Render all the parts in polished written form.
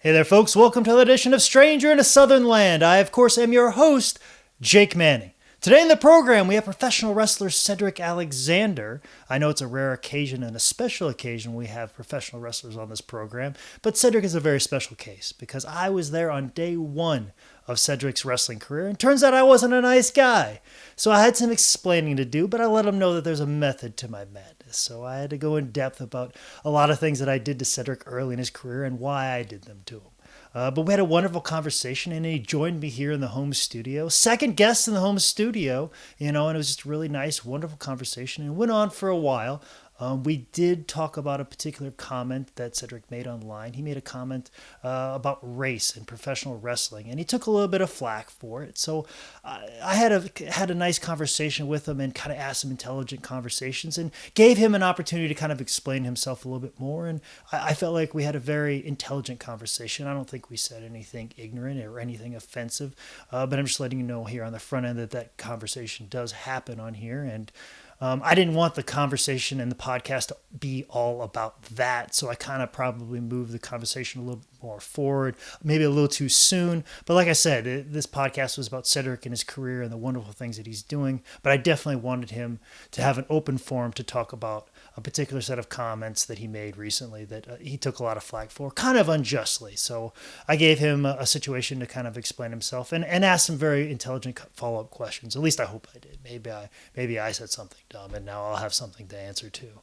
Hey there, folks. Welcome to the edition of Stranger in a Southern Land. I, of course, am your host, Jake Manning. Today in the program, we have professional wrestler Cedric Alexander. I know it's a rare occasion and a special occasion we have professional wrestlers on this program, but Cedric is a very special case because I was there on day one of Cedric's wrestling career, and turns out I wasn't a nice guy. So I had some explaining to do, but I let him know that there's a method to my madness. So I had to go in depth about a lot of things that I did to Cedric early in his career and why I did them to him. But we had a wonderful conversation, and he joined me here in the home studio. Second guest in the home studio, and it was just a really nice, wonderful conversation, and it went on for a while. We did talk about a particular comment that Cedric made online. He made a comment about race and professional wrestling, and he took a little bit of flack for it. So I had a nice conversation with him and kind of asked some intelligent conversations and gave him an opportunity to kind of explain himself a little bit more. And I felt like we had a very intelligent conversation. I don't think we said anything ignorant or anything offensive, but I'm just letting you know here on the front end that conversation does happen on here. And I didn't want the conversation and the podcast to be all about that, so I kind of probably moved the conversation a little bit more forward, maybe a little too soon. But like I said, this podcast was about Cedric and his career and the wonderful things that he's doing, but I definitely wanted him to have an open forum to talk about a particular set of comments that he made recently that he took a lot of flack for, kind of unjustly. So I gave him a situation to kind of explain himself and ask some very intelligent follow-up questions. At least I hope I did. Maybe I said something dumb, and now I'll have something to answer too.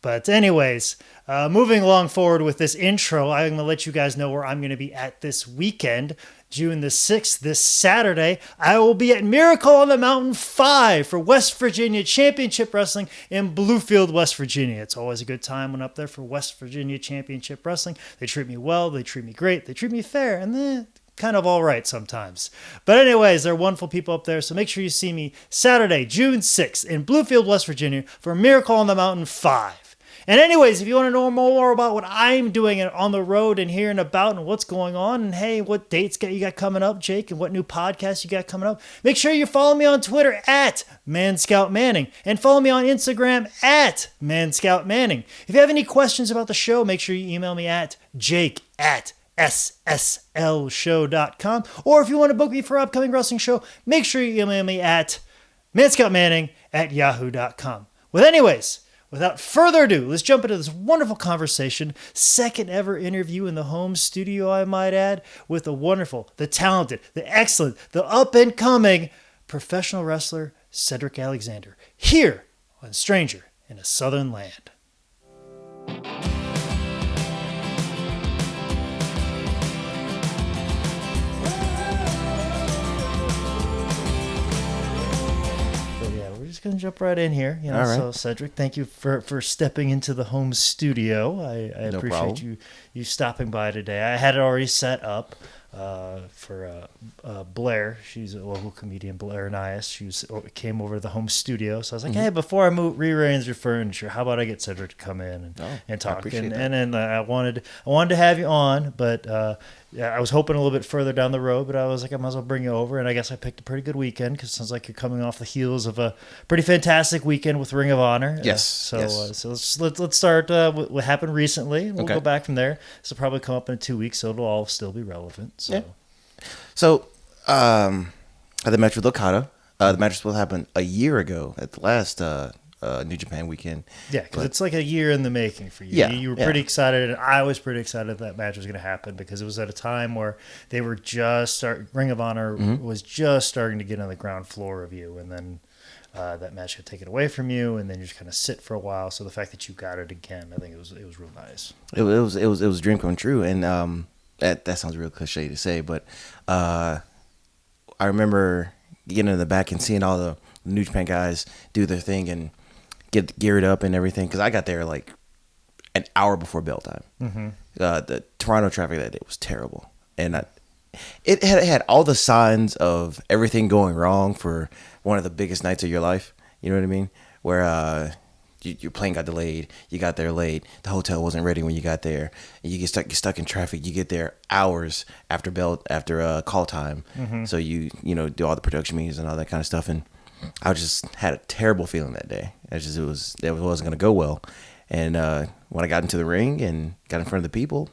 But anyways, moving along forward with this intro, I'm going to let you guys know where I'm going to be at this weekend. June the 6th, this Saturday, I will be at Miracle on the Mountain 5 for West Virginia Championship Wrestling in Bluefield, West Virginia. It's always a good time when I'm up there for West Virginia Championship Wrestling. They treat me well, they treat me great, they treat me fair, and then kind of all right sometimes. But anyways, they're wonderful people up there, so make sure you see me Saturday, June 6th in Bluefield, West Virginia for Miracle on the Mountain 5. And anyways, if you want to know more about what I'm doing on the road and hearing about and what's going on, and hey, what dates you got coming up, Jake, and what new podcasts you got coming up, make sure you follow me on Twitter at ManScoutManning and follow me on Instagram at ManScoutManning. If you have any questions about the show, make sure you email me at jake@sslshow.com. Or if you want to book me for an upcoming wrestling show, make sure you email me at manscoutmanning@yahoo.com. Without further ado, let's jump into this wonderful conversation. Second ever interview in the home studio, I might add, with the wonderful, the talented, the excellent, the up-and-coming professional wrestler Cedric Alexander, here on Stranger in a Southern Land. Gonna jump right in here, All right. So Cedric, thank you for stepping into the home studio. I No appreciate problem. you stopping by today. I had it already set up for Blair. She's a local comedian, Blair Nias. She came over to the home studio, so I was like, hey, before I rearrange your furniture, how about I get Cedric to come in and talk? I appreciate that. And then I wanted to have you on, but I was hoping a little bit further down the road, but I was like, I might as well bring you over. And I guess I picked a pretty good weekend because it sounds like you're coming off the heels of a pretty fantastic weekend with Ring of Honor. Yes. So yes. Let's start with what happened recently. And we'll Okay. go back from there. This will probably come up in 2 weeks, so it'll all still be relevant. So. Yeah. So, at the match with Okada, the match was supposed to happen a year ago at the last New Japan weekend. Yeah, because it's like a year in the making for you. Yeah, You were yeah. pretty excited, and I was pretty excited that match was going to happen because it was at a time where they were Ring of Honor was just starting to get on the ground floor of you, and then that match got taken away from you, and then you just kind of sit for a while. So the fact that you got it again, I think it was real nice. It was a dream come true, and that sounds real cliche to say, but I remember getting in the back and seeing all the New Japan guys do their thing and get geared up and everything, because I got there like an hour before bell time. Mm-hmm. The Toronto traffic that day was terrible, and it had all the signs of everything going wrong for one of the biggest nights of your life. You know what I mean? Where your plane got delayed, you got there late, the hotel wasn't ready when you got there, and you get stuck in traffic. You get there hours after call time, so you do all the production meetings and all that kind of stuff. And I just had a terrible feeling that day. It wasn't going to go well. And when I got into the ring and got in front of the people,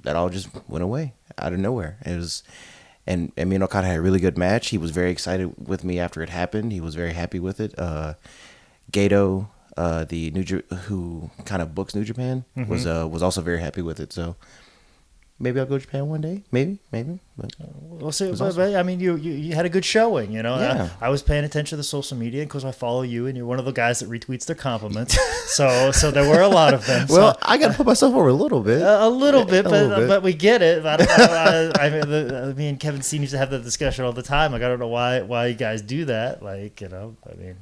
that all just went away out of nowhere. It was, and me and Okada had a really good match. He was very excited with me after it happened. He was very happy with it. Gato, who kind of books New Japan, was also very happy with it. So maybe I'll go to Japan one day. Maybe. But we'll see. But, I mean, you had a good showing. You know, Yeah. I was paying attention to the social media because I follow you, and you're one of the guys that retweets their compliments. so there were a lot of them. well, So, I got to put myself over a little bit. a little bit, bit. but we get it. Me and Kevin C used to have that discussion all the time. Like, I don't know why you guys do that. Like, you know, I mean.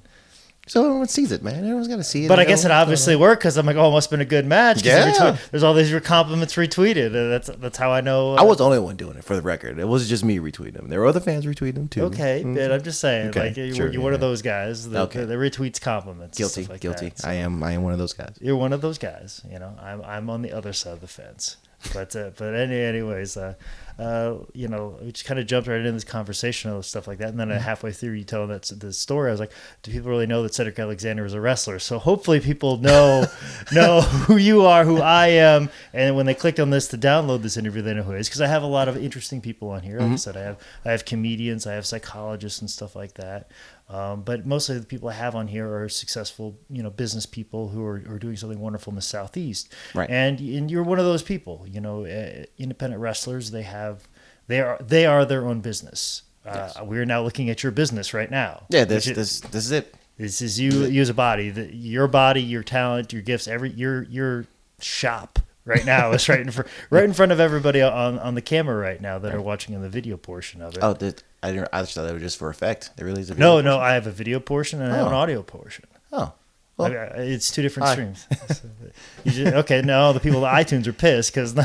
So everyone sees it, man. Everyone's got to see it. But I guess it obviously worked because I'm like, oh, it must have been a good match. Yeah. There's all these compliments retweeted. That's how I know. I was the only one doing it, for the record. It wasn't just me retweeting them. There were other fans retweeting them too. Okay, but I'm just saying, Okay, like sure, you're one of those guys that retweets compliments. and Guilty. stuff like Guilty. that. So I am one of those guys. you're one of those guys. You know, I'm on the other side of the fence. But anyways, you know, we just kind of jumped right into this conversation and stuff like that. And then halfway through, you telling the story, I was like, do people really know that Cedric Alexander is a wrestler? So hopefully people know who you are, who I am, and when they clicked on this to download this interview, they know who it is. Because I have a lot of interesting people on here. Like I said, I have comedians, I have psychologists and stuff like that. But mostly the people I have on here are successful, you know, business people who are doing something wonderful in the Southeast. Right. And you're one of those people. You know, independent wrestlers, they are their own business. Yes. We're now looking at your business right now. Yeah, this is it. This is you as a body. Your body, your talent, your gifts. Your shop right now is right in front of everybody on the camera right now that are watching in the video portion of it. Oh, I just thought that was just for effect. There really is a video No, I have a video portion and I have an audio portion. Oh, well, It's two different streams. Okay, no, the people at iTunes are pissed because.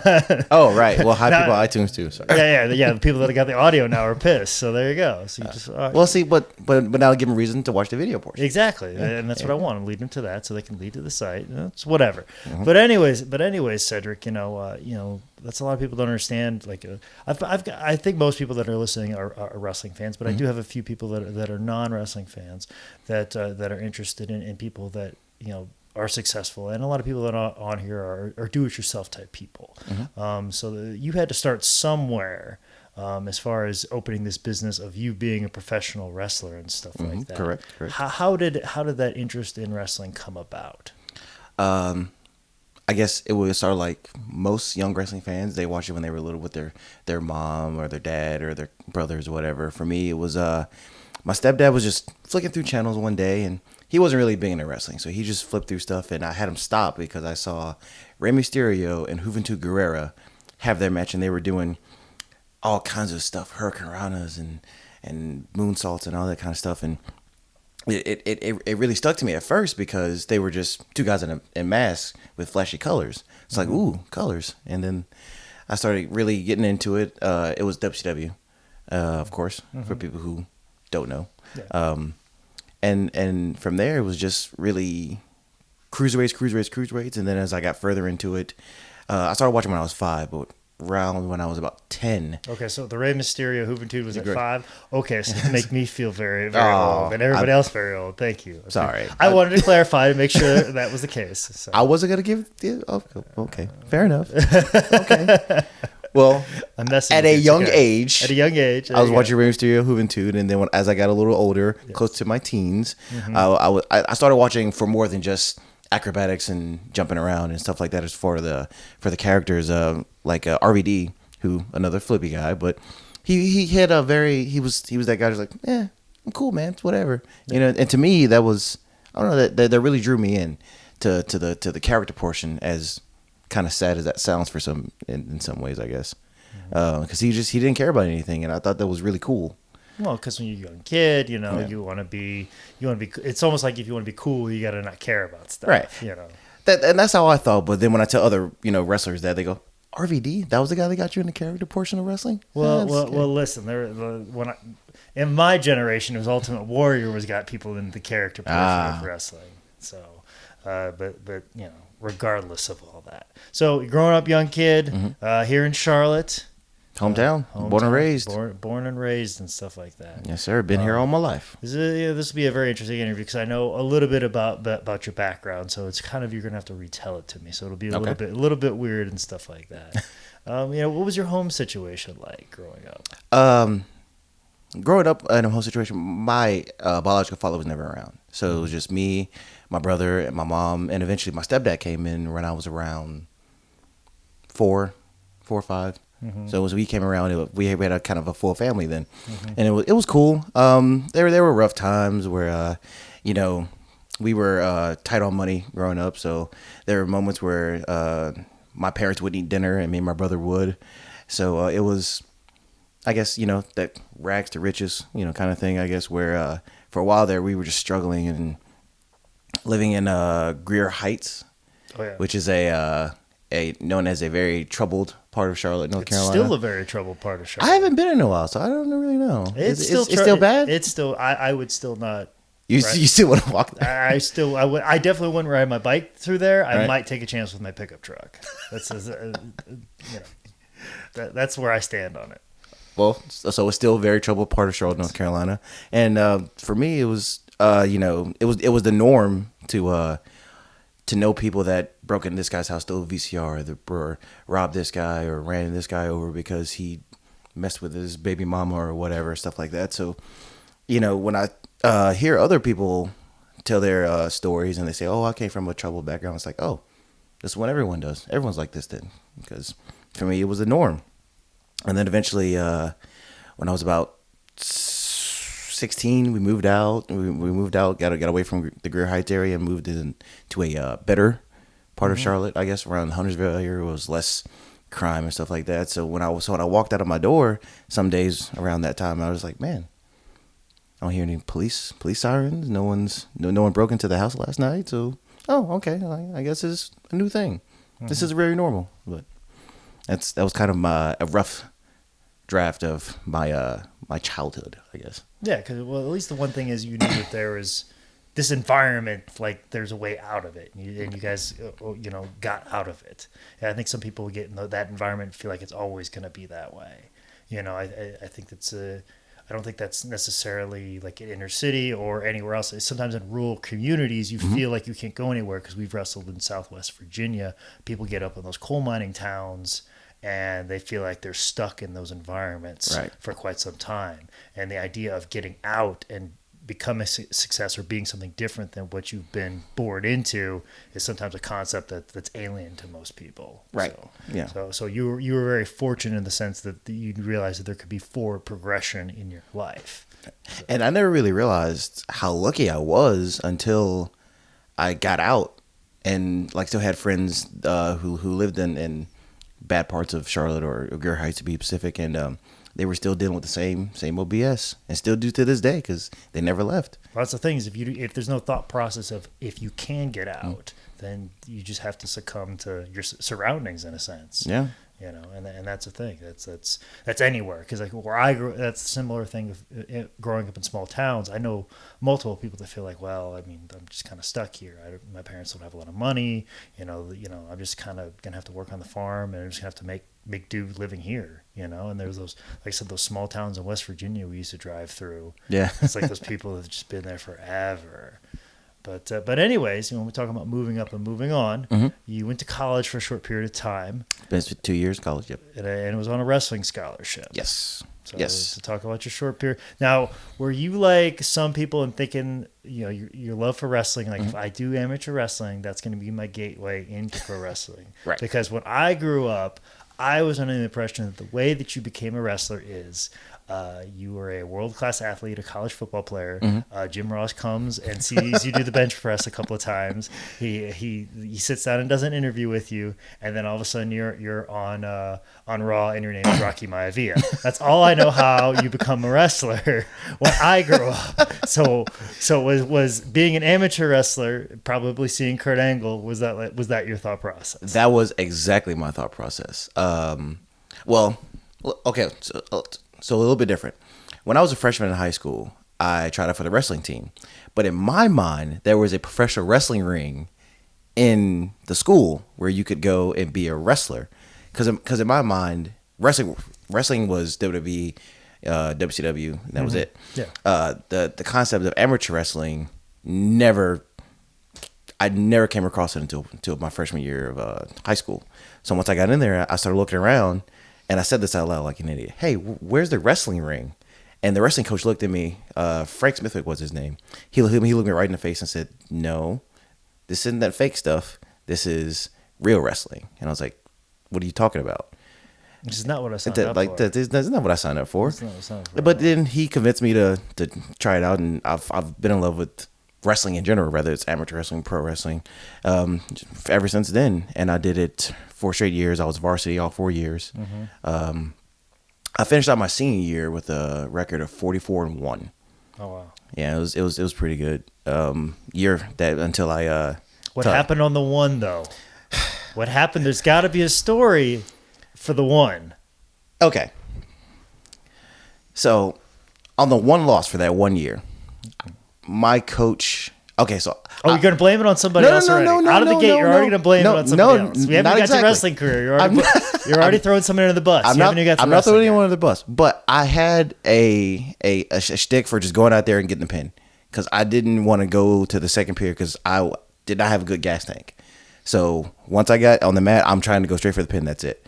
oh, right. Well, hi, people on iTunes too. Sorry. Yeah. The people that got the audio now are pissed. So there you go. So you just. Well, see, but now give them a reason to watch the video portion. Exactly, and that's what I want. I'm leading them to that, so they can lead to the site. It's whatever. But anyways, Cedric, you know, that's a lot of people don't understand. Like, I think most people that are listening are wrestling fans, but I do have a few people that are non-wrestling fans that are interested in people that, you know, are successful, and a lot of people that are on here are do-it-yourself type people. So you had to start somewhere. As far as opening this business of you being a professional wrestler and stuff like that. Correct. How did that interest in wrestling come about? I guess it was sort of like most young wrestling fans. They watched it when they were little with their mom or their dad or their brothers or whatever. For me, it was my stepdad was just flicking through channels one day, and he wasn't really big into wrestling, so he just flipped through stuff, and I had him stop because I saw Rey Mysterio and Juventud Guerrera have their match, and they were doing all kinds of stuff, hurricanranas and moonsaults and all that kind of stuff, and it really stuck to me at first because they were just two guys in masks with flashy colors. It's like, ooh, colors. And then I started really getting into it. It was WCW, of course, for people who don't know. Yeah. And from there it was just really cruiserweights, and then as I got further into it, I started watching when I was 5, but around when I was about 10. Okay, so the Rey Mysterio Juventud was at Great. 5. Okay, so to make me feel very, very old, and everybody else very old. Thank you. Sorry. I wanted to clarify to make sure that was the case. So. I wasn't gonna give. Okay, fair enough. Okay. Well, at a young age, I was watching Rey Mysterio Juventud, and then as I got a little older, close to my teens, I started watching for more than just acrobatics and jumping around and stuff like that. As for the characters, like RVD, who another flippy guy, but he had a very he was that guy who's like, I'm cool, man, it's whatever, you know. And to me, that was, I don't know, that really drew me in to the character portion, as kind of sad as that sounds for some in some ways, I guess, because he didn't care about anything, and I thought that was really cool. Well, because when you're a young kid, you know, you want to be. It's almost like if you want to be cool, you got to not care about stuff, right? You know, and that's how I thought. But then when I tell other, you know, wrestlers that, they go, RVD, that was the guy that got you in the character portion of wrestling. Well, listen, in my generation, it was Ultimate Warrior got people in the character portion of wrestling. So, but you know, regardless of all that, so growing up young kid here in Charlotte. Hometown, born and raised and stuff like that. Yes, sir. Been here all my life. This will be a very interesting interview because I know a little bit about your background. So it's kind of, you're gonna have to retell it to me. So it'll be a little bit weird and stuff like that. What was your home situation like growing up? Growing up in a home situation, my biological father was never around. So it was just me, my brother, and my mom, and eventually my stepdad came in when I was around four or five. So as we came around, we had a kind of a full family then, and it was cool. There were rough times where, we were tight on money growing up. So there were moments where my parents wouldn't eat dinner, and me and my brother would. So it was, I guess, that rags to riches, kind of thing. I guess where for a while there we were just struggling and living in Greer Heights, which is a known as a very troubled part of Charlotte, North Carolina. It's still a very troubled part of Charlotte. I haven't been in a while, so I don't really know. It's still bad. It's still. I would still not. You still want to walk there? I definitely wouldn't ride my bike through there. I Right. might take a chance with my pickup truck. That's where I stand on it. Well, so it's still a very troubled part of Charlotte, North Carolina, and for me, it was it was the norm to know people that broke into this guy's house, stole a VCR, or robbed this guy, or ran this guy over because he messed with his baby mama or whatever, stuff like that. So, when I hear other people tell their stories and they say, "Oh, I came from a troubled background," it's like, "Oh, this is what everyone does. Everyone's like this then." Because for me, it was the norm. And then eventually, when I was about 16, we moved out. We moved out, got away from the Greer Heights area, and moved into a better part of Charlotte. I guess around Huntersville area was less crime and stuff like that. So when I walked out of my door, some days around that time, I was like, man, I don't hear any police sirens. No one broke into the house last night. So okay, I guess it's a new thing. This is very normal. But that was kind of a rough draft of my childhood, I guess. Yeah, because at least the one thing is you knew that there was this environment, like there's a way out of it, and you guys, got out of it. And I think some people get in that environment and feel like it's always going to be that way. I think I don't think that's necessarily like in inner city or anywhere else. Sometimes in rural communities, you feel like you can't go anywhere because we've wrestled in Southwest Virginia. People get up in those coal mining towns and they feel like they're stuck in those environments for quite some time. And the idea of getting out and become a success or being something different than what you've been bored into is sometimes a concept that's alien to most people. Right. So, Yeah. So you were very fortunate in the sense that you realized that there could be forward progression in your life. And I never really realized how lucky I was until I got out and still had friends who lived in bad parts of Charlotte or Greer Heights, to be specific, and they were still dealing with the same old BS, and still do to this day because they never left. Well, that's the thing is if there's no thought process of if you can get out, then you just have to succumb to your surroundings in a sense. Yeah. And that's the thing. That's anywhere, because like where I grew, that's a similar thing of growing up in small towns. I know multiple people that feel like, well, I mean, I'm just kind of stuck here. My parents don't have a lot of money. I'm just kind of gonna have to work on the farm, and I'm just gonna have to make do living here. And there's those, like I said, those small towns in West Virginia we used to drive through. Yeah, it's like those people have just been there forever. But anyways, when we're talking about moving up and moving on, you went to college for a short period of time. Been 2 years college, yep. And it was on a wrestling scholarship. Yes. So yes. To talk about your short period. Now, were you like some people and thinking, your love for wrestling, like if I do amateur wrestling, that's going to be my gateway into pro wrestling? Right. Because when I grew up, I was under the impression that the way that you became a wrestler is you were a world-class athlete, a college football player. Jim Ross comes and sees you do the bench press a couple of times. He sits down and does an interview with you, and then all of a sudden you're on Raw, and your name is Rocky Maivia. That's all I know how you become a wrestler when I grew up. So was being an amateur wrestler, probably seeing Kurt Angle, was that your thought process? That was exactly my thought process. Well, okay, so a little bit different. When I was a freshman in high school, I tried out for the wrestling team. But in my mind, there was a professional wrestling ring in the school where you could go and be a wrestler. Because in my mind, wrestling was WWE, WCW, and that was it. Yeah. The concept of amateur wrestling never, I never came across it until my freshman year of high school. So once I got in there, I started looking around, and I said this out loud like an idiot. Hey, where's the wrestling ring? And the wrestling coach looked at me. Frank Smithwick was his name. He looked me right in the face and said, "No, this isn't that fake stuff. This is real wrestling." And I was like, "What are you talking about?" This is not what I signed up for. That's not what I signed up for. That's not what I signed up for. But then he convinced me to try it out, and I've been in love with wrestling in general, whether it's amateur wrestling, pro wrestling, ever since then. And I did it 4 straight years. I was varsity all 4 years. I finished out my senior year with a record of 44-1. Oh wow! Yeah, it was pretty good. Year that until I. What happened on the one though? What happened? There's got to be a story for the one. Okay. So, on the one loss for that 1 year, my coach. Okay, so you're gonna blame it on somebody else already? Out of the gate, you're already gonna blame it on somebody else. We haven't got your wrestling career. You're already throwing someone under the bus. I'm not throwing anyone under the bus, but I had a shtick for just going out there and getting the pin because I didn't want to go to the second period because I did not have a good gas tank. So once I got on the mat, I'm trying to go straight for the pin. That's it.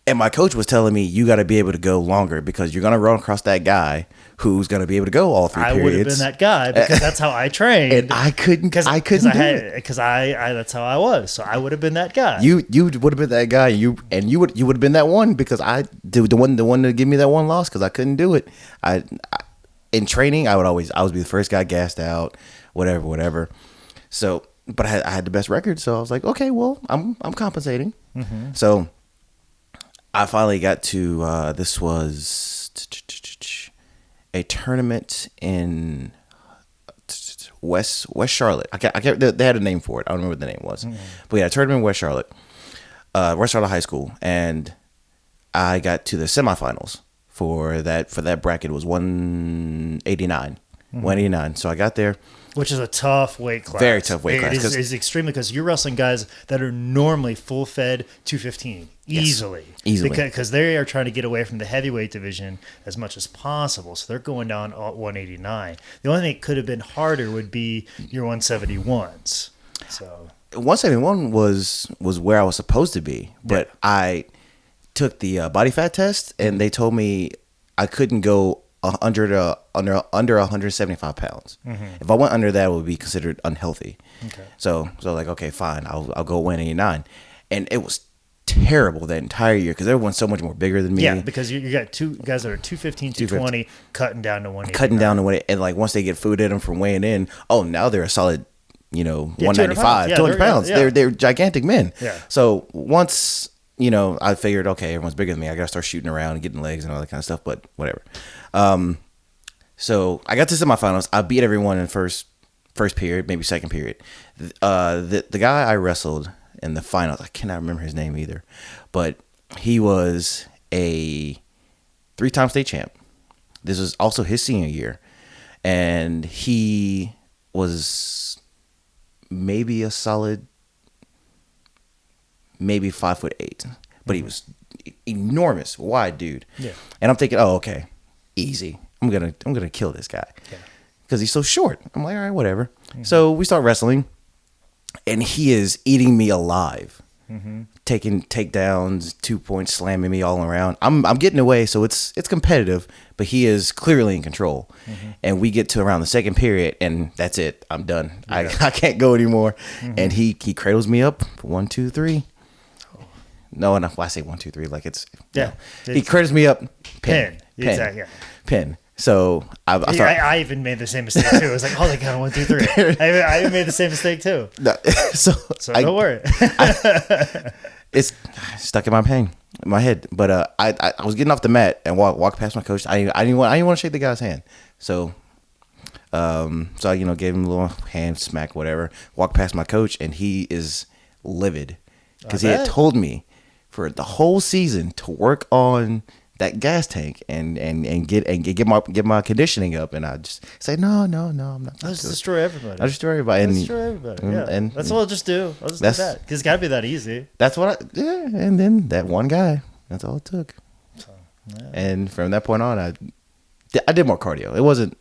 And my coach was telling me, you got to be able to go longer because you're going to run across that guy who's going to be able to go all 3 periods. I would have been that guy because that's how I trained. And I couldn't do it. Because that's how I was. So I would have been that guy. You would have been that guy. You would have been that one because the one to give me that one loss because I couldn't do it. In training, I would always be the first guy gassed out, whatever. So, but I had the best record. So I was like, okay, well, I'm compensating. Mm-hmm. So I finally got to this was a tournament in West Charlotte. I can't. They had a name for it. I don't remember what the name was. Mm-hmm. But yeah, a tournament in West Charlotte High School, and I got to the semifinals for that bracket. It was 189. Mm-hmm. 189. So I got there. Which is a tough weight class. Very tough weight class. It is extremely because you're wrestling guys that are normally full-fed 215 easily. Because they are trying to get away from the heavyweight division as much as possible. So they're going down 189. The only thing that could have been harder would be your 171s. So 171 was where I was supposed to be, but I took the body fat test and they told me I couldn't go under 175 pounds. Mm-hmm. If I went under that, it would be considered unhealthy. Okay. So like, okay, fine, I'll go 189, and it was terrible that entire year because everyone's so much more bigger than me. Yeah, because you got two guys that are 215, 220, cutting down to 180. Cutting down to 180, and like once they get food in them from weighing in, now they're a solid, 195, 200 pounds. They're gigantic men. Yeah. So once I figured, okay, everyone's bigger than me. I got to start shooting around and getting legs and all that kind of stuff, but whatever. So I got to semifinals. I beat everyone in first period, maybe second period. The guy I wrestled in the finals, I cannot remember his name either, but he was a 3-time state champ. This was also his senior year, and he was maybe a solid, maybe 5'8", but he was enormous, wide dude. Yeah. And I'm thinking, oh, okay, easy. I'm gonna kill this guy because he's so short. I'm like, all right, whatever. Mm-hmm. So we start wrestling, and he is eating me alive, taking takedowns, 2 points, slamming me all around. I'm getting away, so it's competitive, but he is clearly in control. Mm-hmm. And we get to around the second period, and that's it. I'm done. Yeah. I can't go anymore. Mm-hmm. And he cradles me up. 1, 2, 3. No, enough. I say 1, 2, 3. Like it's he cradles me up. Pin. Exactly. Yeah. Pin. So I even made the same mistake too. I was like, oh, they got 1, 2, 3. I even made the same mistake too. No, so don't worry. It's stuck in my head. But I was getting off the mat and walked past my coach. I didn't want to shake the guy's hand. So I gave him a little hand smack, whatever. Walked past my coach, and he is livid because he had told me for the whole season to work on that gas tank and get my conditioning up, and I just say no, I'm not. I'll just destroy everybody. Yeah, and that's what I'll just do. I'll just do that because it's got to be that easy. That's what and then that one guy. That's all it took. So, yeah. And from that point on, I did more cardio. It wasn't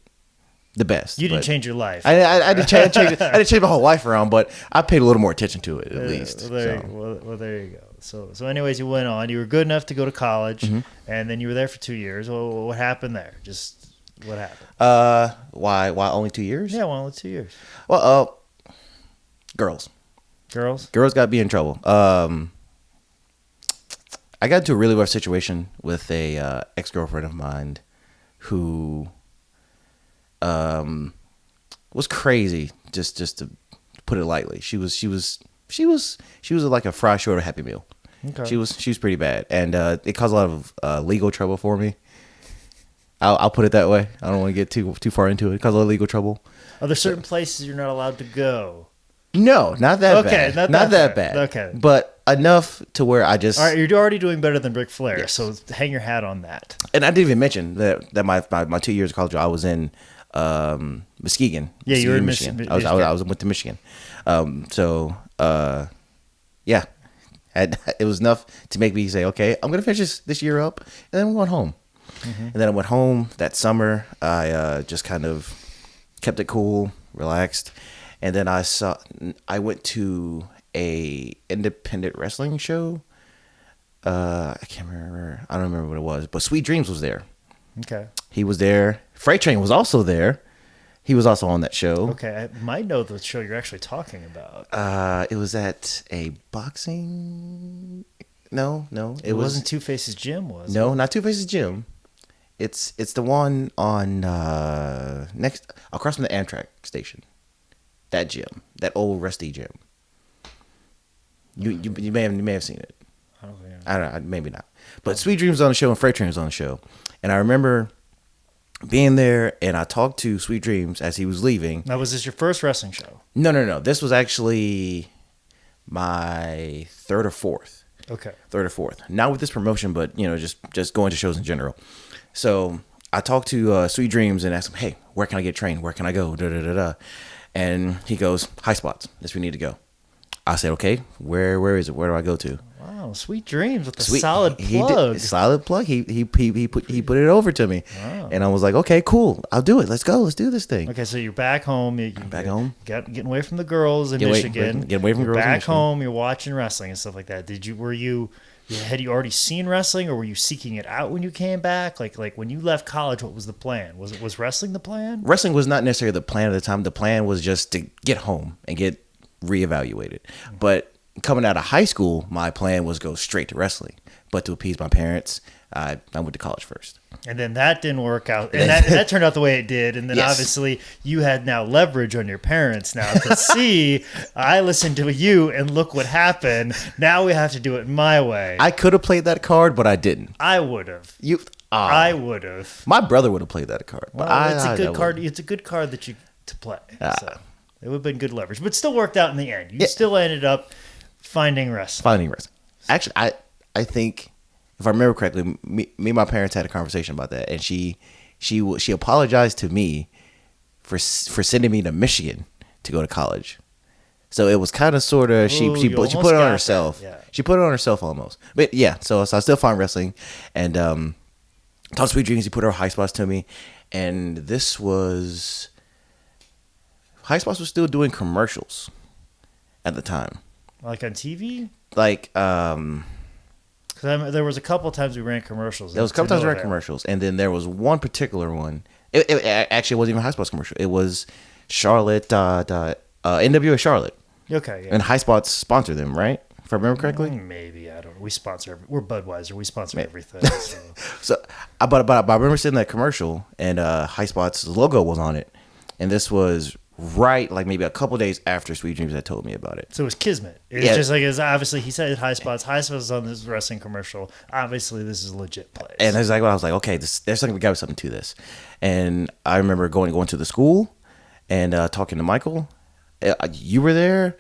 the best. You didn't change your life. I didn't change. I didn't change my whole life around, but I paid a little more attention to it at least. There you go. So anyways, you went on. You were good enough to go to college, and then you were there for 2 years. Well, what happened there? Just what happened? Why only 2 years? Yeah, well, only 2 years. Well, girls got me in trouble. I got into a really rough situation with a ex-girlfriend of mine who was crazy. Just to put it lightly, she was like a fry short of a Happy Meal. Okay. She was pretty bad, and it caused a lot of legal trouble for me. I'll put it that way. I don't want to get too far into it. It caused a lot of legal trouble. Are there certain places you're not allowed to go? No, not that bad. Not that bad. Okay. But enough to where I just... All right, you're already doing better than Ric Flair, Yes. so hang your hat on that. And I didn't even mention that my 2 years of college, I was in Muskegon. Yeah, you were in Michigan. Michigan. I went to Michigan. Yeah. It was enough to make me say, okay, I'm going to finish this year up, and then we went home. And then I went home that summer. I just kind of kept it cool, relaxed. And then I went to a independent wrestling show. I can't remember. I don't remember what it was, but Sweet Dreams was there. Okay. He was there. Freight Train was also there. He was also on that show. Okay, I might know the show you're actually talking about. It was at a boxing. No, It wasn't Two Faces Gym, was it? No, not Two Faces Gym. It's the one on next across from the Amtrak station. That gym, that old rusty gym. You may have seen it. I don't know, maybe not. But Sweet Dreams was on the show and Freight Train was on the show, and I remember being there, and I talked to Sweet Dreams as he was leaving. Now, was this your first wrestling show? No. This was actually my third or fourth. Okay. Third or fourth. Not with this promotion, but just going to shows in general. So I talked to Sweet Dreams and asked him, "Hey, where can I get trained? Where can I go?" And he goes, "High Spots. That's where we need to go." I said, "Okay, where is it? Where do I go to?" Wow, Sweet Dreams with a solid plug. Solid plug. He put it over to me, Wow. and I was like, "Okay, cool. I'll do it. Let's go. Let's do this thing." Okay, so you're back home. Home. Getting away from the girls in Get away- Michigan. get away from You're girls in back Michigan. home. You're watching wrestling and stuff like that. Had you already seen wrestling, or were you seeking it out when you came back? Like when you left college, what was the plan? Was wrestling the plan? Wrestling was not necessarily the plan at the time. The plan was just to get home and get reevaluated. But coming out of high school, my plan was go straight to wrestling. But to appease my parents, I went to college first. And then that didn't work out. And that turned out the way it did. And then Yes. obviously you had now leverage on your parents now to see, I listened to you and look what happened. Now we have to do it my way. I could have played that card, but I didn't. I would have. I would have. My brother would have played that card. But Well, it's a I good wouldn't. card. It's a good card that you to play. So it would have been good leverage. But still worked out in the end. You still ended up finding wrestling. Finding wrestling. Actually, I think, if I remember correctly, me and my parents had a conversation about that, and she apologized to me for sending me to Michigan to go to college. So it was kind of sort of she put it on herself. Yeah. She put it on herself almost. But yeah, so I still find wrestling, and Tom Sweet Dreams. He put her High Spots to me, and this was High Spots was still doing commercials at the time. Like on TV? Like Because there was a couple times we ran commercials. there was a couple times we ran commercials, and then there was one particular one. It actually wasn't even a High Spots commercial. It was Charlotte, NWA Charlotte. Okay. Yeah. And High Spots sponsored them, right? If I remember correctly. Maybe, I don't know. We sponsor. We're Budweiser. We sponsor everything. So. So, but I remember seeing that commercial, and High Spots' logo was on it, and this was right like maybe a couple days after Sweet Dreams had told me about it. So it was kismet. It's just like, obviously he said High Spots. High Spots is on this wrestling commercial. Obviously this is a legit place. And that's like what I was like, okay, there's something, got something to this. And I remember going to the school and talking to Michael. You were there,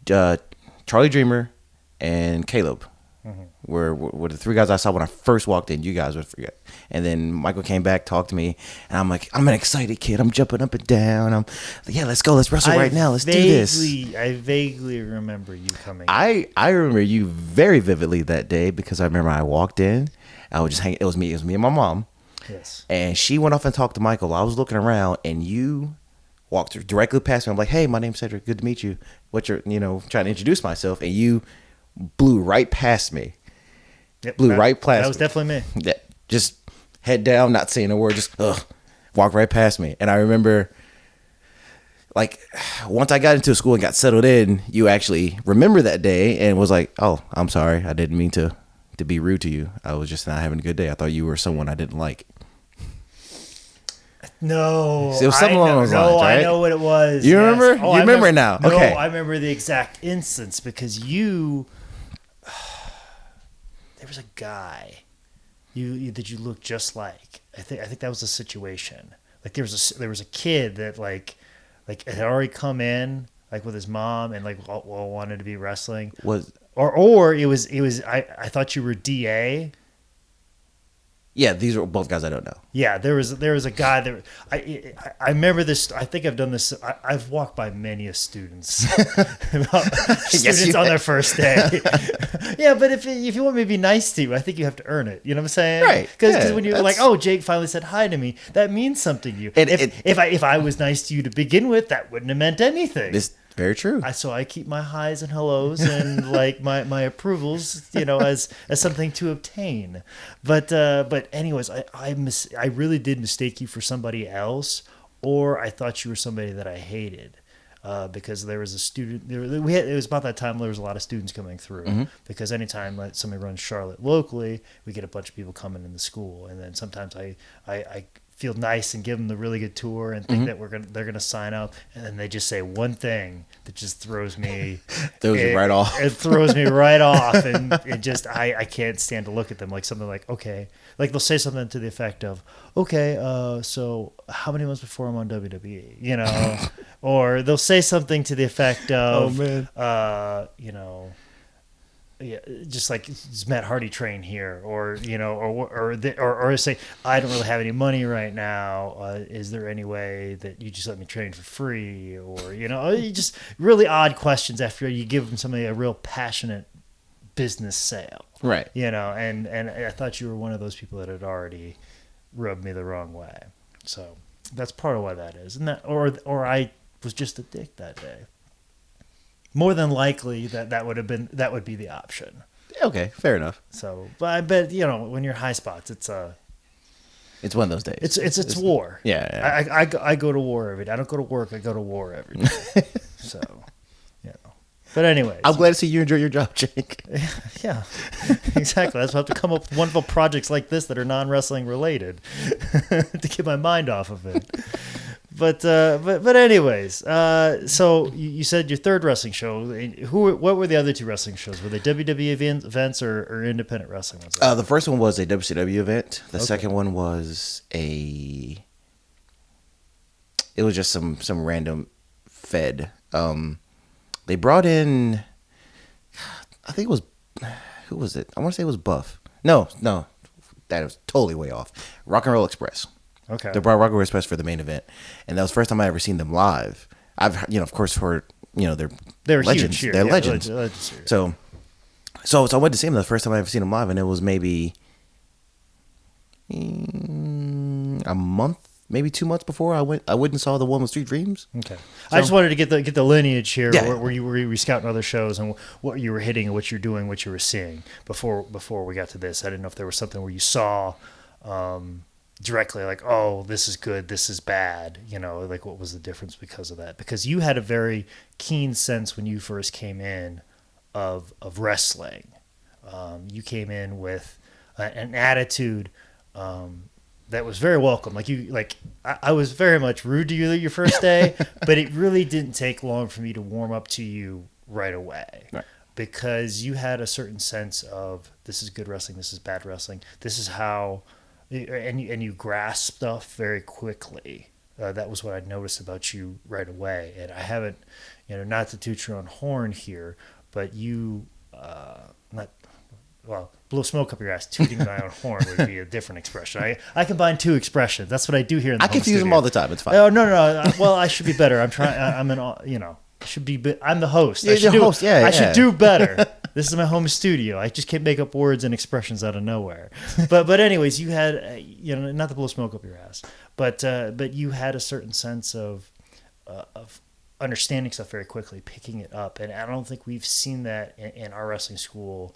Charlie Dreamer, and Caleb. Were the three guys I saw when I first walked in. You guys would forget. And then Michael came back, talked to me, and I'm like, I'm an excited kid. I'm jumping up and down. I'm like, yeah, let's go. Let's wrestle right now. Let's do this. I vaguely remember you coming. I remember you very vividly that day because I remember I walked in. I was just hanging. It was me and my mom, Yes. And she went off and talked to Michael. I was looking around, and you walked directly past me. I'm like, hey, my name's Cedric. Good to meet you. Trying to introduce myself. And you blew right past me. Yep, Right past me. That was definitely me. Yeah, just head down, not saying a word, just walk right past me. And I remember, like, once I got into school and got settled in, you actually remember that day and was like, oh, I'm sorry. I didn't mean to be rude to you. I was just not having a good day. I thought you were someone I didn't like. No, it was something along those lines, right? I know what it was. You remember? You remember it now. No, okay. I remember the exact instance because there was a guy that you looked just like. I think that was the situation. Like there was a kid that like had already come in like with his mom and like all wanted to be wrestling. Or it was I thought you were DA. Yeah, these are both guys I don't know. Yeah, there was a guy that I remember this. I think I've done this. I've walked by many of students, students on their first day. Yeah, but if you want me to be nice to you, I think you have to earn it. You know what I'm saying? Right. Because when you're like, oh, Jake finally said hi to me, that means something to you. And if I was nice to you to begin with, that wouldn't have meant anything. This very true. So I keep my highs and hellos and like my approvals, as something to obtain. But anyways, I really did mistake you for somebody else, or I thought you were somebody that I hated. Because there was a student, it was about that time there was a lot of students coming through. Mm-hmm. Because anytime like somebody runs Charlotte locally, we get a bunch of people coming in the school, and then sometimes I feel nice and give them the really good tour and think mm-hmm. that they're gonna sign up, and then they just say one thing that just throws me right off. It throws me right off, and it just I can't stand to look at them. Like something like, okay, like they'll say something to the effect of, okay, so how many months before I'm on WWE, or they'll say something to the effect of, yeah, just like does Matt Hardy train here, or or say I don't really have any money right now. Is there any way that you just let me train for free, or just really odd questions after you give them somebody a real passionate business sale, right? And I thought you were one of those people that had already rubbed me the wrong way, so that's part of why that is, and that or I was just a dick that day. More than likely, that would be the option. Okay, fair enough. So, but I bet when you're high spots, it's one of those days. It's war. Yeah. I go to war every day. I don't go to work. I go to war every day. So, But anyways, I'm glad to see you enjoy your job, Jake. Yeah, exactly. That's why I have to come up with wonderful projects like this that are non-wrestling related to get my mind off of it. But anyways, so you said your third wrestling show. What were the other two wrestling shows? Were they WWE events or independent wrestling ones? The first one was a WCW event. The second one was it was just some random Fed. They brought in, I think it was, who was it? I want to say it was Buff. No, that was totally way off. Rock and Roll Express. Okay. They brought Rock and Roll Express for the main event, and that was the first time I ever seen them live. I've, of course, heard, they're legends. Huge here. They're yeah, legends. legends here. So I went to see them the first time I ever seen them live, and it was maybe a month. Maybe 2 months before I went and saw the one with Street Dreams. Okay, so, I just wanted to get the lineage here. Yeah. Where you were scouting other shows and what you were hitting and what you're doing, what you were seeing before we got to this. I didn't know if there was something where you saw directly like, oh, this is good, this is bad. Like what was the difference because of that? Because you had a very keen sense when you first came in of wrestling. You came in with an attitude. That was very welcome. I was very much rude to you your first day, but it really didn't take long for me to warm up to you right away. Right. Because you had a certain sense of this is good wrestling, this is bad wrestling, this is how, and you grasp stuff very quickly. That was what I noticed about you right away. And I haven't, not to toot your own horn here, but you, blow smoke up your ass, tooting my own horn would be a different expression. I combine two expressions. That's what I do here in the I confuse them all the time. It's fine. Oh, no. Well, I should be better. I'm trying. I'm the host. You're the host. Yeah, I should do better. This is my home studio. I just can't make up words and expressions out of nowhere. But anyways, you had not to blow smoke up your ass, but you had a certain sense of understanding stuff very quickly, picking it up, and I don't think we've seen that in our wrestling school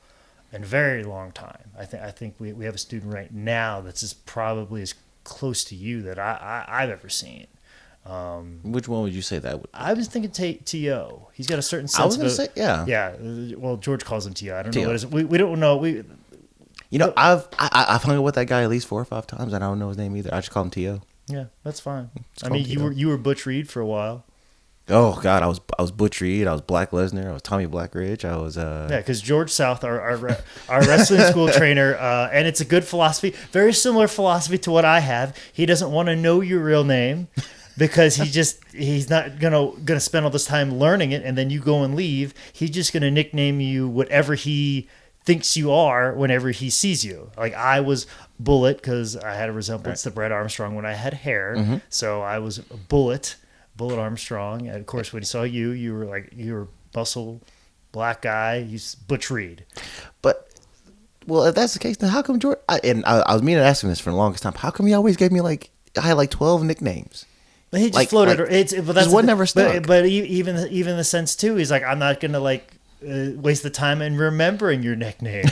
in a very long time. I think we have a student right now that's probably as close to you that I've ever seen. Which one would you say that would? I was thinking T.O. He's got a certain sense. I was going to say, yeah. Yeah. Well, George calls him T.O. I don't know what it is. We don't know. I've hung out with that guy at least 4 or 5 times, and I don't know his name either. I just call him T.O. Yeah, that's fine. I mean, you were Butch Reed for a while. Oh God, I was Butch Reed. I was Black Lesnar. I was Tommy Blackridge. I was because George South, our wrestling school trainer, and it's a good philosophy, very similar philosophy to what I have. He doesn't want to know your real name because he's not gonna spend all this time learning it, and then you go and leave. He's just gonna nickname you whatever he thinks you are whenever he sees you. Like I was Bullet because I had a resemblance to Brett Armstrong when I had hair, so I was Bullet Armstrong. And of course, when he saw you, you were muscle, black guy. He's Butch Reed. But well, if that's the case, then how come George? I was meaning to ask him this for the longest time. How come he always gave me I had 12 nicknames? He just floated. But that's what never stuck. But even the sense too, he's like, I'm not gonna waste the time in remembering your nickname.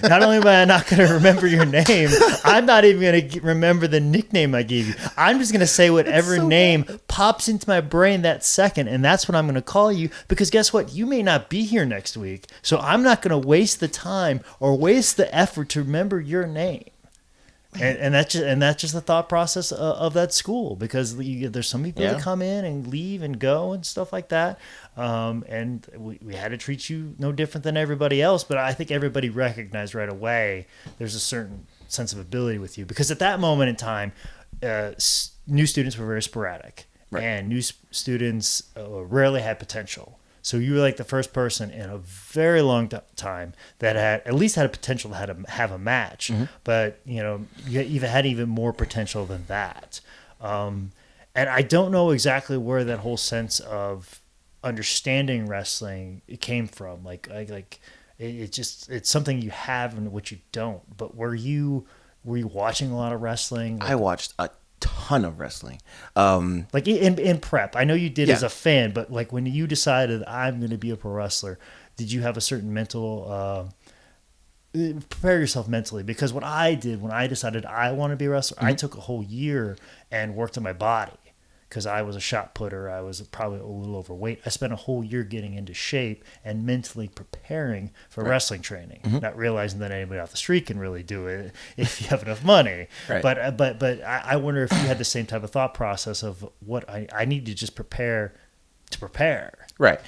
Not only am I not going to remember your name, I'm not even going to remember the nickname I gave you. I'm just going to say whatever name pops into my brain that second, and that's what I'm going to call you. Because guess what? You may not be here next week, so I'm not going to waste the time or waste the effort to remember your name. And that's just the thought process of that school, because there's some people that come in and leave and go and stuff like that, and we had to treat you no different than everybody else. But I think everybody recognized right away there's a certain sense of ability with you, because at that moment in time, new students were very sporadic, and new students rarely had potential. So you were like the first person in a very long time that had at least had a potential to have a match, but you even had even more potential than that. And I don't know exactly where that whole sense of understanding wrestling came from. It's something you have and what you don't. But were you watching a lot of wrestling? I watched a ton of wrestling. In prep, I know you did as a fan, but when you decided I'm going to be a pro wrestler, did you have a certain mental prepare yourself mentally? Because what I did when I decided I want to be a wrestler, I took a whole year and worked on my body, because I was a shot putter. I was probably a little overweight. I spent a whole year getting into shape and mentally preparing for wrestling training, not realizing that anybody off the street can really do it if you have enough money. Right. But I wonder if you had the same type of thought process of what I need to just prepare to prepare. Right.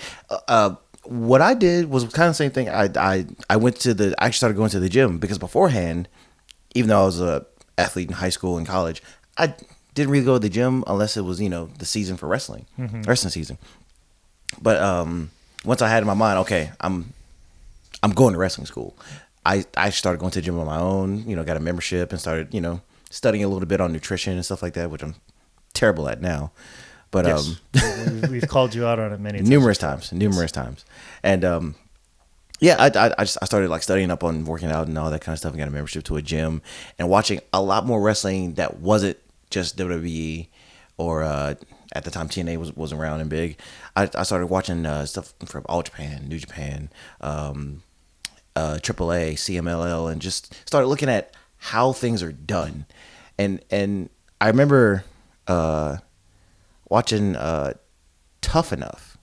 What I did was kind of the same thing. I actually started going to the gym, because beforehand, even though I was a athlete in high school and college, I didn't really go to the gym unless it was, the season for wrestling season. But once I had in my mind, okay, I'm going to wrestling school, I started going to the gym on my own, got a membership, and started, studying a little bit on nutrition and stuff like that, which I'm terrible at now. But we've called you out on it numerous times. And I started studying up on working out and all that kind of stuff, and got a membership to a gym and watching a lot more wrestling that wasn't just WWE or at the time TNA was around and big. I started watching stuff from All Japan, New Japan, AAA, CMLL, and just started looking at how things are done. And I remember watching Tough Enough.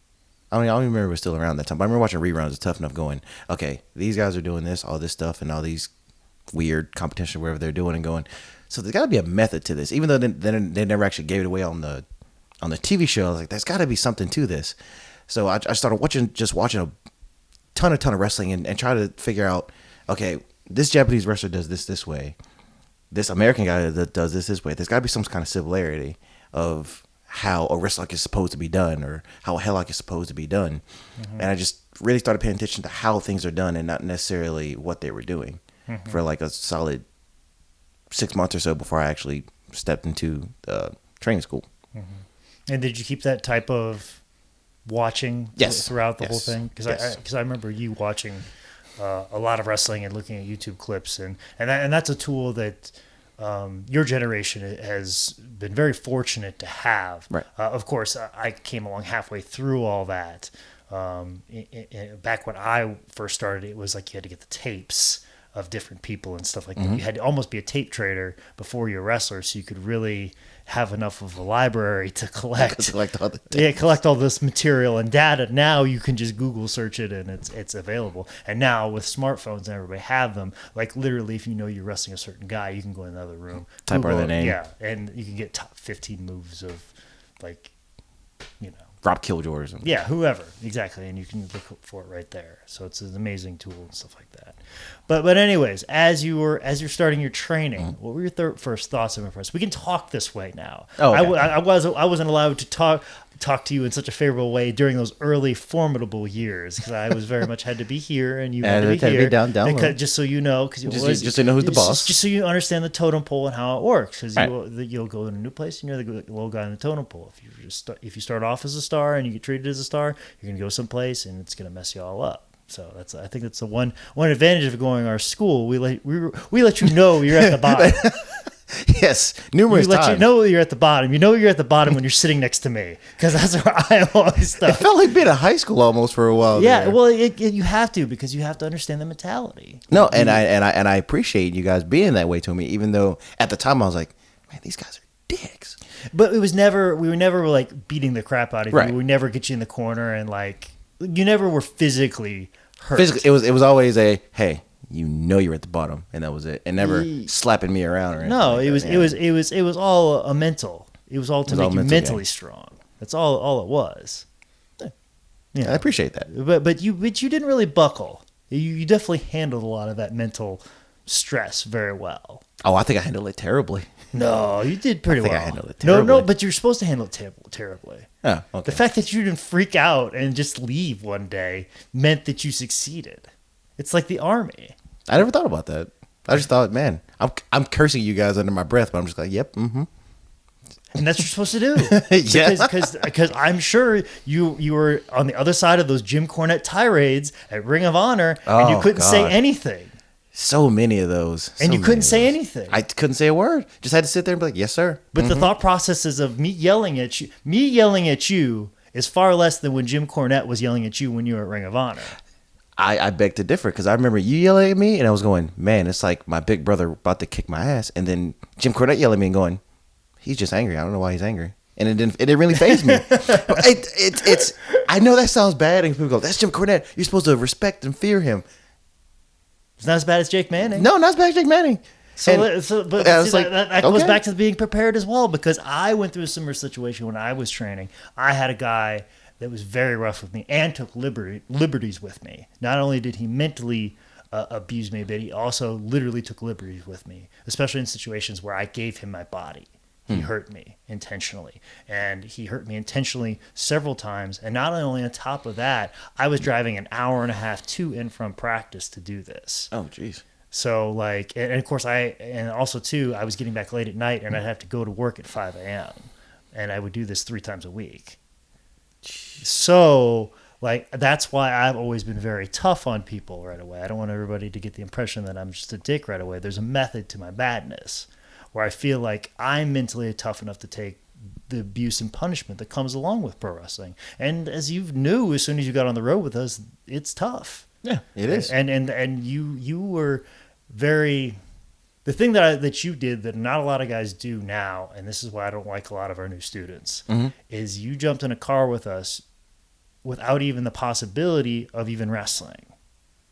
I don't remember if it was still around that time, but I remember watching reruns of Tough Enough, going, okay, these guys are doing this, all this stuff, and all these weird competition, wherever they're doing, and going, so there's got to be a method to this. Even though they never actually gave it away on the TV show, I was like, there's got to be something to this. So I started watching a ton of wrestling and try to figure out, okay, this Japanese wrestler does this way, this American guy that does this way. There's got to be some kind of similarity of how a wrestler is supposed to be done, or how a headlock is supposed to be done. And I just really started paying attention to how things are done and not necessarily what they were doing for a solid 6 months or so before I actually stepped into training school. And did you keep that type of watching throughout the whole thing? Because I remember you watching a lot of wrestling and looking at YouTube clips, and that's a tool that your generation has been very fortunate to have. Right. Of course, I came along halfway through all that. Back when I first started, it was like you had to get the tapes of different people and stuff like that. You had to almost be a tape trader before you're a wrestler, so you could really have enough of a library to collect collect all this material and data. Now you can just Google search it and it's available. And now with smartphones and everybody have them, like literally if you know you're wrestling a certain guy, you can go in another room, type out their name. Yeah, and you can get top 15 moves of like, you know, Rob Killjoy or something. yeah, whoever, exactly, and you can look for it right there. So it's an amazing tool and stuff like that. But anyways, as you're starting your training, what were your first thoughts and impressions? We can talk this way now. Oh, okay. I wasn't allowed to talk to you in such a favorable way during those early formidable years because I was very much had to be here and you had to be here down low. just so you know because just so you know who's the boss, just so you understand the totem pole and how it works because you'll go in a new place and you're the low guy in the totem pole. If you start off as a star and you get treated as a star, you're gonna go someplace and it's gonna mess you all up. So I think that's the one advantage of going to our school. We let you know you're at the bottom. Yes, numerous times. You know you're at the bottom. You know you're at the bottom when you're sitting next to me because that's where I am always stuck. It felt like being in high school almost for a while. Yeah, there. well, you have to because you have to understand the mentality. No, and I appreciate you guys being that way to me, even though at the time I was like, man, these guys are dicks. But we were never like beating the crap out of you. Right. We never get you in the corner and like you never were physically hurt. It was always a hey, you know you're at the bottom, and that was it, and never slapping me around or anything. No, like it was all a mental. It was all to make you mentally game. Strong. That's all it was. Yeah, I appreciate that. But you didn't really buckle. You definitely handled a lot of that mental stress very well. Oh, I think I handled it terribly. No, you did pretty well. I handled it terribly. No, but you're supposed to handle it terribly. Oh, okay. The fact that you didn't freak out and just leave one day meant that you succeeded. It's like the army. I never thought about that. I just thought, man, I'm cursing you guys under my breath, but I'm just like, yep, mm-hmm. And that's what you're supposed to do. Yeah. Because I'm sure you were on the other side of those Jim Cornette tirades at Ring of Honor, and you couldn't say anything. So many of those. And you couldn't say anything. I couldn't say a word. Just had to sit there and be like, yes, sir. But the thought processes of me yelling at you is far less than when Jim Cornette was yelling at you when you were at Ring of Honor. I beg to differ because I remember you yelling at me and I was going, man, it's like my big brother about to kick my ass. And then Jim Cornette yelling at me and going, he's just angry. I don't know why he's angry. And it didn't really faze me. It's I know that sounds bad and people go, that's Jim Cornette. You're supposed to respect and fear him. It's not as bad as Jake Manning. No, not as bad as Jake Manning. That goes back to being prepared as well because I went through a similar situation when I was training. I had a guy that was very rough with me and took liberties with me. Not only did he mentally abuse me, but he also literally took liberties with me, especially in situations where I gave him my body. He hurt me intentionally, and he hurt me intentionally several times. And not only on top of that, I was driving an hour and a half to and from practice to do this. Oh, jeez. So like, and of course I was getting back late at night and I'd have to go to work at 5 a.m. and I would do this 3 times a week. So like, that's why I've always been very tough on people right away. I don't want everybody to get the impression that I'm just a dick right away. There's a method to my badness where I feel like I'm mentally tough enough to take the abuse and punishment that comes along with pro wrestling. And as you knew, as soon as you got on the road with us, it's tough. Yeah, it is. And you were very, the thing that you did that not a lot of guys do now, and this is why I don't like a lot of our new students, is you jumped in a car with us without even the possibility of even wrestling.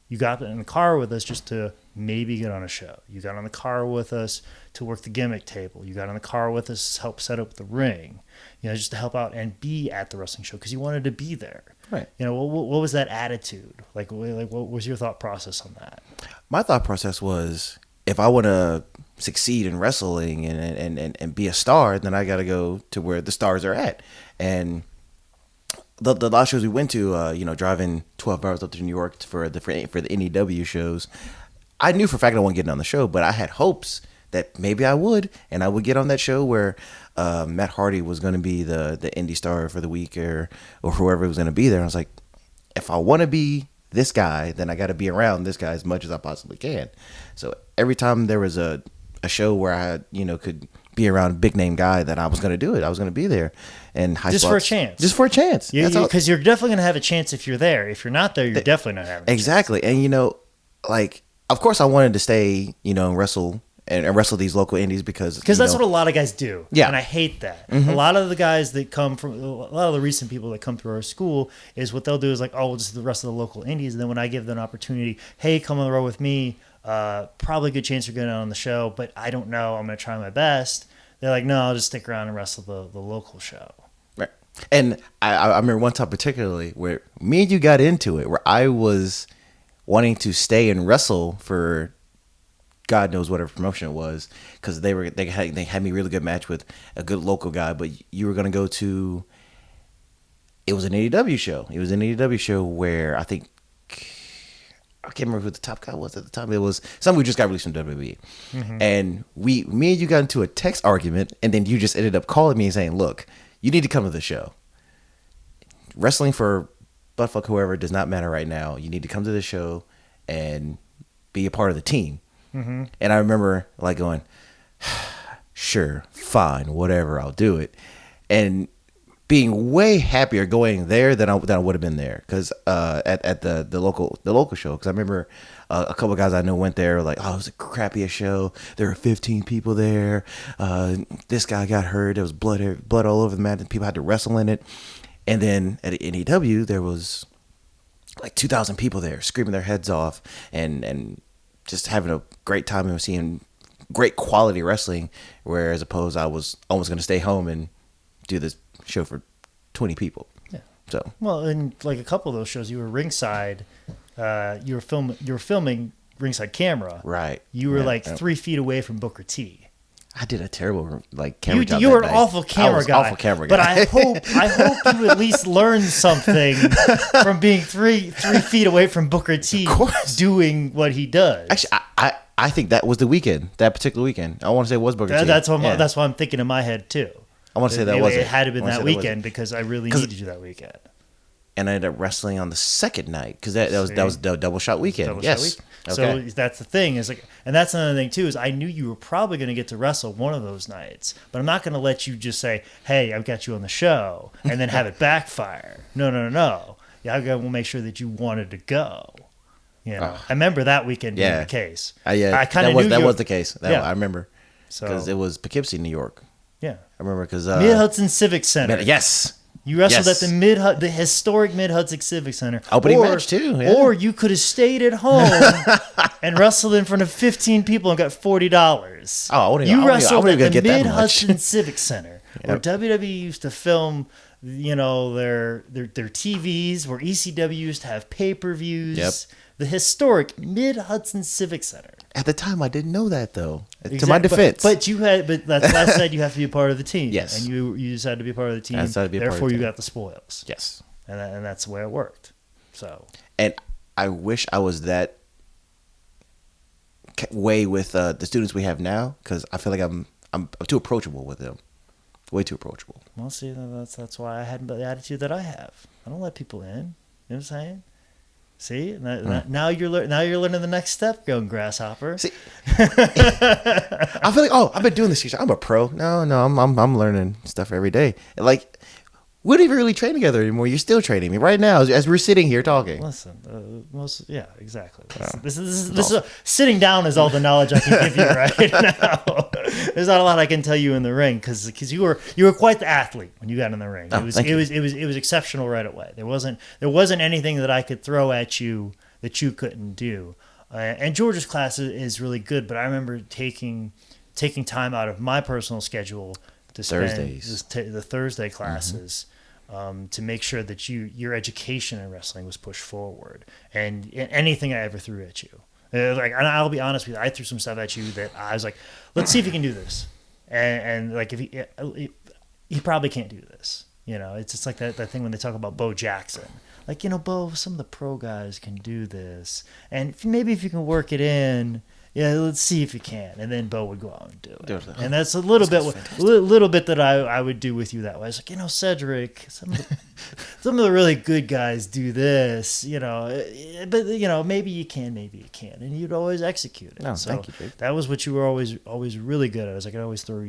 You got in the car with us just to maybe get on a show. You got on the car with us to work the gimmick table. You got on the car with us to help set up the ring, just to help out and be at the wrestling show because you wanted to be there. Right. What was that attitude? Like what was your thought process on that? My thought process was, if I want to succeed in wrestling and be a star, then I got to go to where the stars are at. And the last shows we went to, driving 12 hours up to New York for the NEW shows, I knew for a fact I wasn't getting on the show, but I had hopes that maybe I would, and I would get on that show where Matt Hardy was going to be the indie star for the week or whoever was going to be there. And I was like, if I want to be this guy, then I got to be around this guy as much as I possibly can. So every time there was a show where I, could be around a big name guy, that I was going to do it. I was going to be there. And high just spots, for a chance. Just for a chance. Because you're definitely going to have a chance if you're there. If you're not there, you're definitely not having a exactly. chance. And, like, of course I wanted to stay, and wrestle and wrestle these local indies because that's what a lot of guys do. Yeah. And I hate that. A lot of the guys that come from, a lot of the recent people that come through our school is what they'll do is like, oh, we'll just do the rest of the local indies. And then when I give them an opportunity, hey, come on the road with me. Probably a good chance you're going on the show, but I don't know. I'm going to try my best. They're like, no, I'll just stick around and wrestle the local show. Right. And I remember one time particularly where me and you got into it, where I was wanting to stay and wrestle for God knows whatever promotion it was, because they had me a really good match with a good local guy, but you were going to go to, it was an AEW show. It was an AEW show where I can't remember who the top guy was at the time. It was someone who just got released from WWE. Mm-hmm. And me and you got into a text argument, and then you just ended up calling me and saying, look, you need to come to the show. Wrestling for buttfuck whoever does not matter right now. You need to come to the show and be a part of the team. Mm-hmm. And I remember like going, sure, fine, whatever, I'll do it. And being way happier going there than I would have been there, because at the local show, because I remember a couple of guys I know went there like, oh, it was the crappiest show. There were 15 people there. This guy got hurt. There was blood all over the mat, and people had to wrestle in it. And then at NEW there was like 2,000 people there screaming their heads off and just having a great time and seeing great quality wrestling. Whereas opposed, I was almost going to stay home and do this show for 20 people. Yeah. So well, in like a couple of those shows, you were ringside. You were filming ringside camera. Right. You were 3 feet away from Booker T. I did a terrible camera job. You were that an night. awful camera guy. Awful camera guy. But I hope you at least learned something from being three feet away from Booker T doing what he does. Actually, I think that was the weekend. That particular weekend. I want to say it was Booker T. That's what I'm thinking in my head too. I want to say that was it. Had to been that weekend because I really needed you that weekend. And I ended up wrestling on the second night because that was the double shot weekend. Yes. Okay. So that's the thing is and that's another thing too is I knew you were probably going to get to wrestle one of those nights, but I'm not going to let you just say, "Hey, I've got you on the show," and then have it backfire. No. Yeah, we'll make sure that you wanted to go. I remember that weekend being the case. I kind of knew that was the case. I remember because it was Poughkeepsie, New York. Yeah, I remember because Mid-Hudson Civic Center. Yes. You wrestled at the historic Mid-Hudson Civic Center. Opening match too. Yeah. Or you could have stayed at home and wrestled in front of 15 people and got $40. Oh, I wouldn't you wrestled at the Mid-Hudson Civic Center, where WWE used to film, their TVs, where ECW used to have pay-per-views. Yep. The historic Mid-Hudson Civic Center. At the time, I didn't know that though. Exactly. To my defense, but that's why I said you have to be a part of the team. Yes, and you just had to be a part of the team. Therefore, you got the spoils. Yes, and that's the way it worked. So, and I wish I was that way with the students we have now, because I feel like I'm too approachable with them, way too approachable. Well, see, that's why I had the attitude that I have. I don't let people in. You know what I'm saying? See, now you're learning the next step, young grasshopper. See, I feel like I've been doing this. I'm a pro. No, I'm learning stuff every day. Like we don't even really train together anymore. You're still training me right now as we're sitting here talking. Listen, exactly. This is sitting down is all the knowledge I can give you right now. There's not a lot I can tell you in the ring because you were quite the athlete when you got in the ring. It was exceptional right away. There wasn't anything that I could throw at you that you couldn't do. And George's class is really good, but I remember taking time out of my personal schedule to spend the Thursday classes. To make sure that your education in wrestling was pushed forward, and anything I ever threw at you, and I'll be honest with you, I threw some stuff at you that I was like, let's see if he can do this, and like if he probably can't do this, it's just like that thing when they talk about Bo Jackson, like Bo, some of the pro guys can do this, and maybe if you can work it in, yeah, let's see if you can. And then Bo would go out and do it. Like, And that's a little bit, little bit that I would do with you that way. I was like, Cedric, some of the really good guys do this, but maybe you can, and you'd always execute it. No, so thank you, Jake. that was what you were always really good at. I was like, I could always throw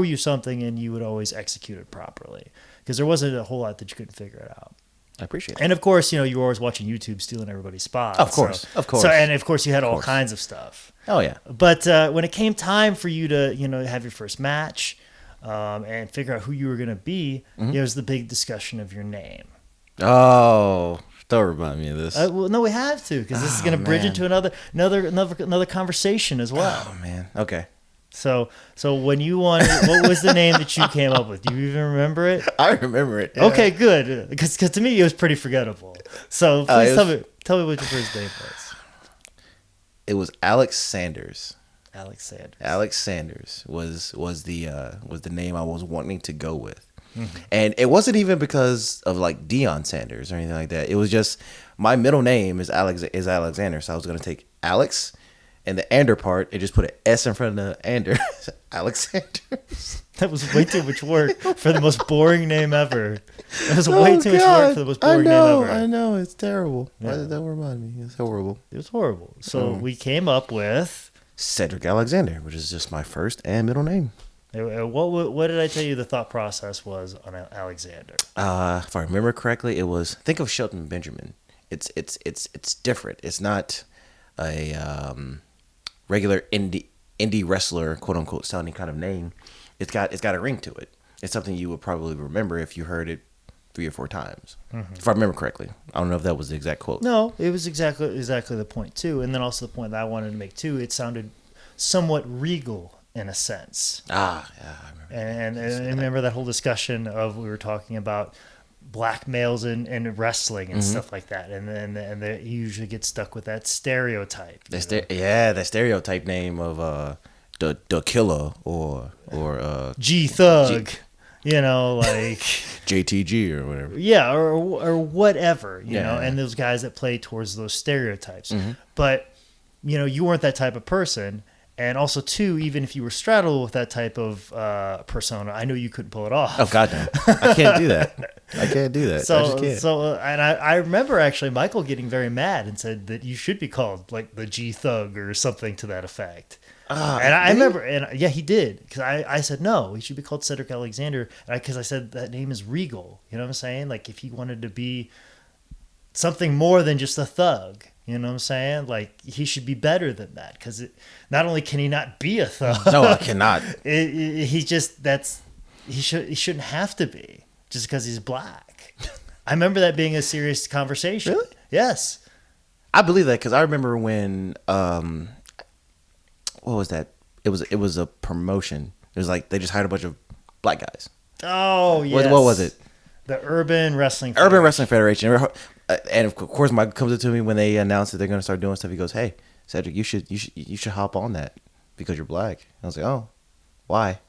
you something, and you would always execute it properly because there wasn't a whole lot that you couldn't figure it out. I appreciate it. And of course, you were always watching YouTube, stealing everybody's spots. Of course. So, and of course, you had all kinds of stuff. Oh yeah. But when it came time for you to, have your first match and figure out who you were going to be, there was the big discussion of your name. Oh, don't remind me of this. Well, no, we have to because this is going to bridge into another conversation as well. Oh man. Okay. So when you wanted, what was the name that you came up with? Do you even remember it? I remember it. Yeah. Okay, good. Because to me it was pretty forgettable. So please tell me what your first name was. It was Alex Sanders. Alex Sanders was the name I was wanting to go with, and it wasn't even because of like Deion Sanders or anything like that. It was just my middle name is Alexander, so I was gonna take Alex. And the Ander part, it just put an S in front of the Ander. Alexander. That was way too much work for the most boring name ever. That was way too much work for the most boring name ever. I know, it's terrible. Yeah. Why did that remind me? It's horrible. It was horrible. So we came up with Cedric Alexander, which is just my first and middle name. What did I tell you the thought process was on Alexander? If I remember correctly, it was think of Shelton Benjamin. It's different. It's not a regular indie wrestler, quote unquote, sounding kind of name. It's got a ring to it. It's something you would probably remember if you heard it 3 or 4 times, if I remember correctly. I don't know if that was the exact quote. No, it was exactly the point too, and then also the point that I wanted to make too. It sounded somewhat regal in a sense. Yeah, I remember. And I remember that whole discussion of we were talking about black males in wrestling and stuff like that, and they usually get stuck with that stereotype. That stereotype name of the killer or G Thug, like JTG or whatever. Yeah, or whatever, you know, and those guys that play towards those stereotypes. But you weren't that type of person. And also, too, even if you were straddled with that type of persona, I know you couldn't pull it off. Oh, God, no. I can't do that. I can't do that. I just can't. And I remember, actually, Michael getting very mad and said that you should be called, like, the G-Thug or something to that effect. And I remember, he did. Because I said, no, he should be called Cedric Alexander. Because I said that name is regal. You know what I'm saying? Like, if he wanted to be something more than just a thug. You know what I'm saying? Like, he should be better than that because not only can he not be a thug. No, I cannot. He shouldn't have to be just because he's black. I remember that being a serious conversation. Really? Yes. I believe that because I remember when, what was that? It was a promotion. It was like they just hired a bunch of black guys. Oh, yes. What was it? The Urban Wrestling Federation. And of course, Mike comes up to me when they announce that they're going to start doing stuff. He goes, "Hey, Cedric, you should hop on that because you're black." I was like, "Oh, why?"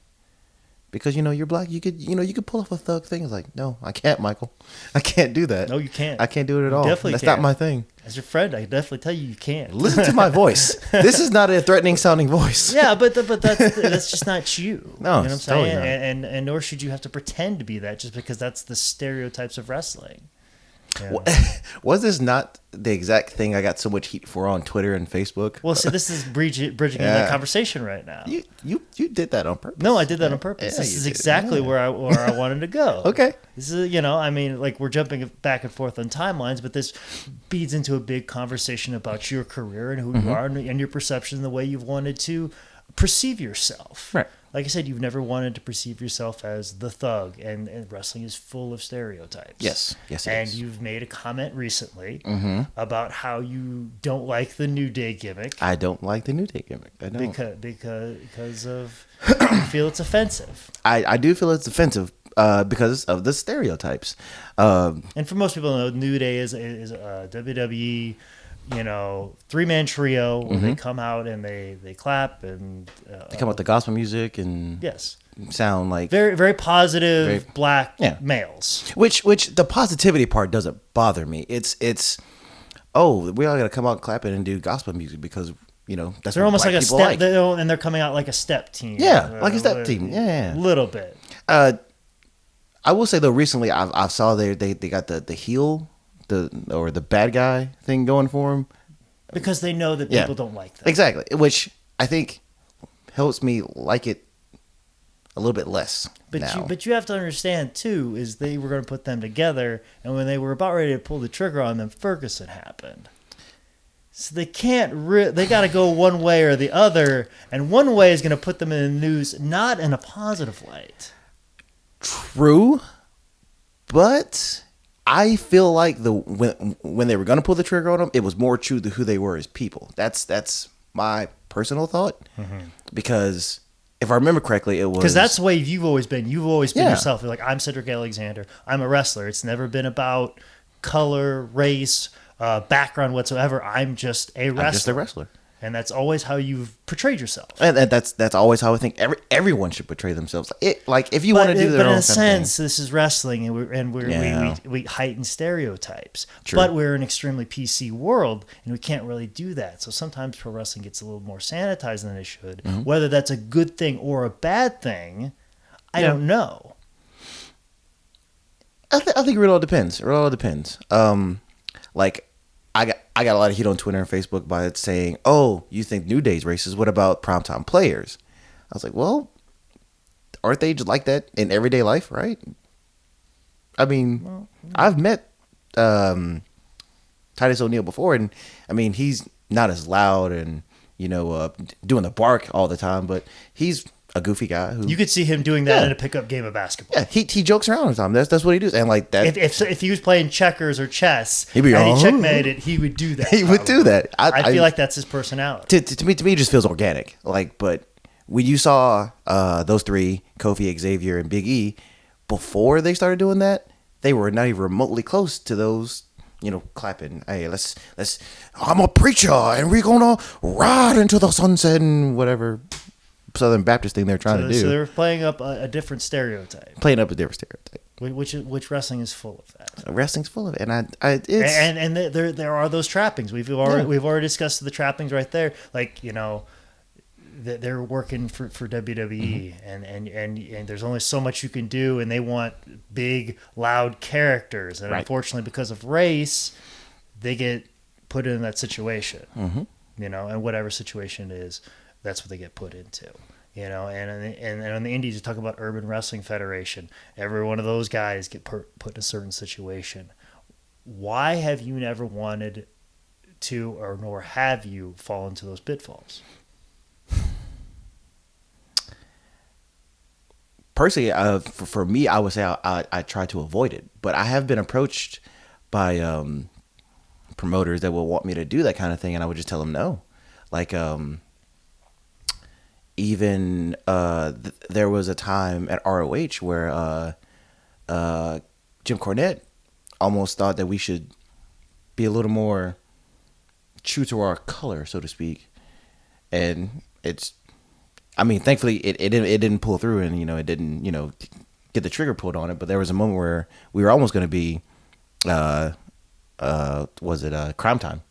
Because you're black. You could pull off a thug thing. It's like, no, I can't, Michael. I can't do that. No, you can't. I can't do it at all. Definitely That's can't. not my thing. As your friend, I definitely tell you can't. Listen to my voice. This is not a threatening sounding voice. Yeah, but that's just not you. No, you know what I'm saying? totally not. And nor should you have to pretend to be that just because that's the stereotypes of wrestling. Yeah. Was this not the exact thing I got so much heat for on Twitter and Facebook? Well, so this is bridging that conversation right now. You did that on purpose. No, I did that on purpose. Yeah, this is exactly where I wanted to go. Okay. This is, like we're jumping back and forth on timelines, but this feeds into a big conversation about your career and who you are and your perception and the way you've wanted to perceive yourself. Right. Like I said, you've never wanted to perceive yourself as the thug, and wrestling is full of stereotypes. Yes, it and is. You've made a comment recently about how you don't like the New Day gimmick. I don't like the New Day gimmick. I don't. Because of you feel it's offensive. I do feel it's offensive because of the stereotypes. And for most people, New Day is a WWE, 3-man trio where they come out and they clap and they come with the gospel music and yes, sound like very very positive black males. Which the positivity part doesn't bother me. It's we all got to come out clapping and do gospel music because that's They're what almost black like a people step, and they're coming out like a step team. Yeah, like a step team. Yeah, a little bit. I will say though, recently I saw they got the heel, or the bad guy thing going for him, because they know that people don't like that. Exactly, which I think helps me like it a little bit less. But you have to understand too, is they were going to put them together, and when they were about ready to pull the trigger on them, Ferguson happened. So they can't. They got to go one way or the other, and one way is going to put them in the news, not in a positive light. True, but I feel like when they were going to pull the trigger on them, it was more true to who they were as people. That's my personal thought, because if I remember correctly, it was because that's the way you've always been. You've always been yourself. You're like, I'm Cedric Alexander. I'm a wrestler. It's never been about color, race, background whatsoever. I'm just a wrestler. I'm just a wrestler. And that's always how you've portrayed yourself. And that's always how I think everyone should portray themselves. Like if you want to do their own thing. But in a sense, this is wrestling, and we heighten stereotypes. True. But we're an extremely PC world, and we can't really do that. So sometimes pro wrestling gets a little more sanitized than it should. Mm-hmm. Whether that's a good thing or a bad thing, I don't know. I think it all depends. It all depends. Like I got a lot of heat on Twitter and Facebook by it saying, "Oh, you think New Day's racist? What about primetime players?" I was like, "Well, aren't they just like that in everyday life, right?" I mean, I've met Titus O'Neil before, and I mean, he's not as loud and doing the bark all the time, but he's a goofy guy who you could see him doing that in a pickup game of basketball. Yeah, he jokes around all the time. That's what he does, and like that. If he was playing checkers or chess, he'd be and he checkmated it, he would do that. He would do that. I feel like that's his personality. To me, it just feels organic. Like, but when you saw those three, Kofi, Xavier, and Big E, before they started doing that, they were not even remotely close to those. Clapping. Hey, let's. I'm a preacher, and we're gonna ride into the sunset and whatever Southern Baptist thing they're trying to do. So they're playing up a different stereotype. Which wrestling is full of that. Wrestling's full of it, and and there are those trappings. We've already discussed the trappings right there. Like they're working for WWE, and there's only so much you can do, and they want big, loud characters, and unfortunately, because of race, they get put in that situation. And whatever situation it is, that's what they get put into. And on the indies, you talk about Urban Wrestling Federation. Every one of those guys get put in a certain situation. Why have you never wanted to, or nor have you fall into those pitfalls? Personally, for me, I would say I try to avoid it. But I have been approached by promoters that will want me to do that kind of thing, and I would just tell them no. Like, even there was a time at ROH where Jim Cornette almost thought that we should be a little more true to our color, so to speak. And thankfully it didn't pull through, and it didn't get the trigger pulled on it. But there was a moment where we were almost going to be was it Crime Time?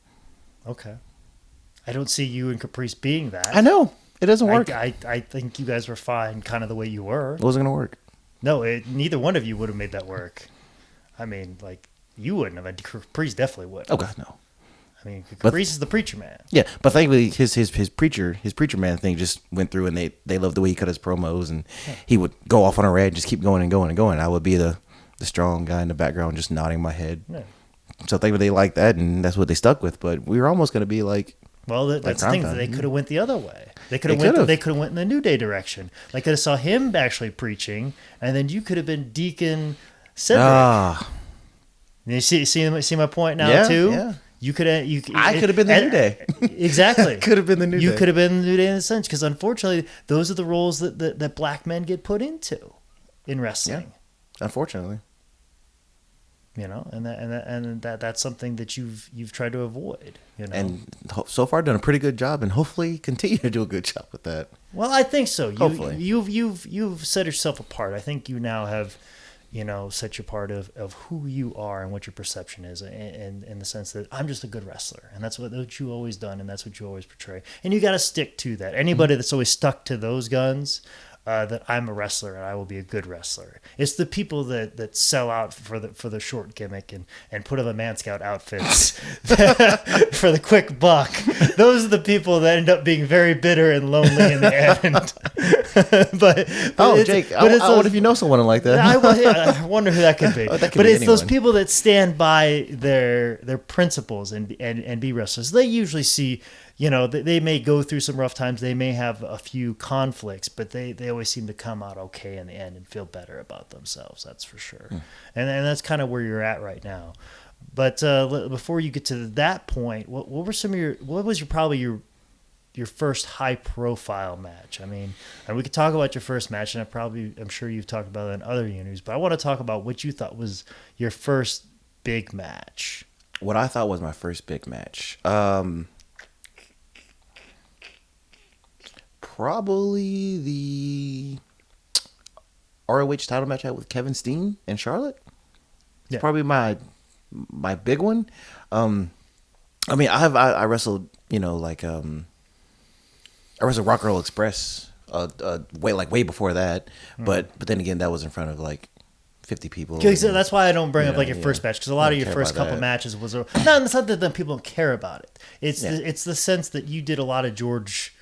Okay. I don't see you and Caprice being that. I know. It doesn't work. I think you guys were fine kind of the way you were. It wasn't going to work. No, neither one of you would have made that work. I mean, like, you wouldn't have. Caprice definitely would. Oh, God, no. I mean, Caprice is the preacher man. Yeah, but thankfully his preacher man thing just went through, and they loved the way he cut his promos, and he would go off on a rant, just keep going and going and going. I would be the strong guy in the background just nodding my head. Yeah. So thankfully they liked that, and that's what they stuck with. But we were almost going to be like, well, that's the thing. They could have went the other way. They could have went in the New Day direction. They could have saw him actually preaching, and then you could have been Deacon Cedric. You see my point now too. Yeah. I could have been the New Day. Exactly. Could have been the New Day. You could have been the New Day in a sense, because unfortunately, those are the roles that black men get put into in wrestling. Yeah. Unfortunately. And that's something that you've tried to avoid. And so far done a pretty good job, and hopefully continue to do a good job with that. Well, I think so. Hopefully, you've set yourself apart. I think you now have set you apart of who you are and what your perception is, and in the sense that I'm just a good wrestler, and that's what you always done, and that's what you always portray, and you got to stick to that. Anybody that's always stuck to those guns, that I'm a wrestler and I will be a good wrestler. It's the people that sell out for the short gimmick and put on the Man Scout outfits for the quick buck. Those are the people that end up being very bitter and lonely in the end. but Jake, I wonder if you know someone like that. I wonder who that could be. That could but be it's those anyone. people that stand by their principles and be wrestlers. They usually see, they may go through some rough times. They may have a few conflicts, but they always seem to come out okay in the end and feel better about themselves. That's for sure. And that's kind of where you're at right now. But before you get to that point, what was probably your first high profile match? I mean, and we could talk about your first match, and I'm sure you've talked about it in other interviews, but I want to talk about what you thought was your first big match. What I thought was my first big match. Probably the ROH title match I had with Kevin Steen and Charlotte. It's probably my big one. I mean, I wrestled, I wrestled Rock Roll Express way before that, but then again, that was in front of 50 people. So that's why I don't bring up your first match, because a lot of your first couple that. matches was it's not that people don't care about it. It's the sense that you did a lot of George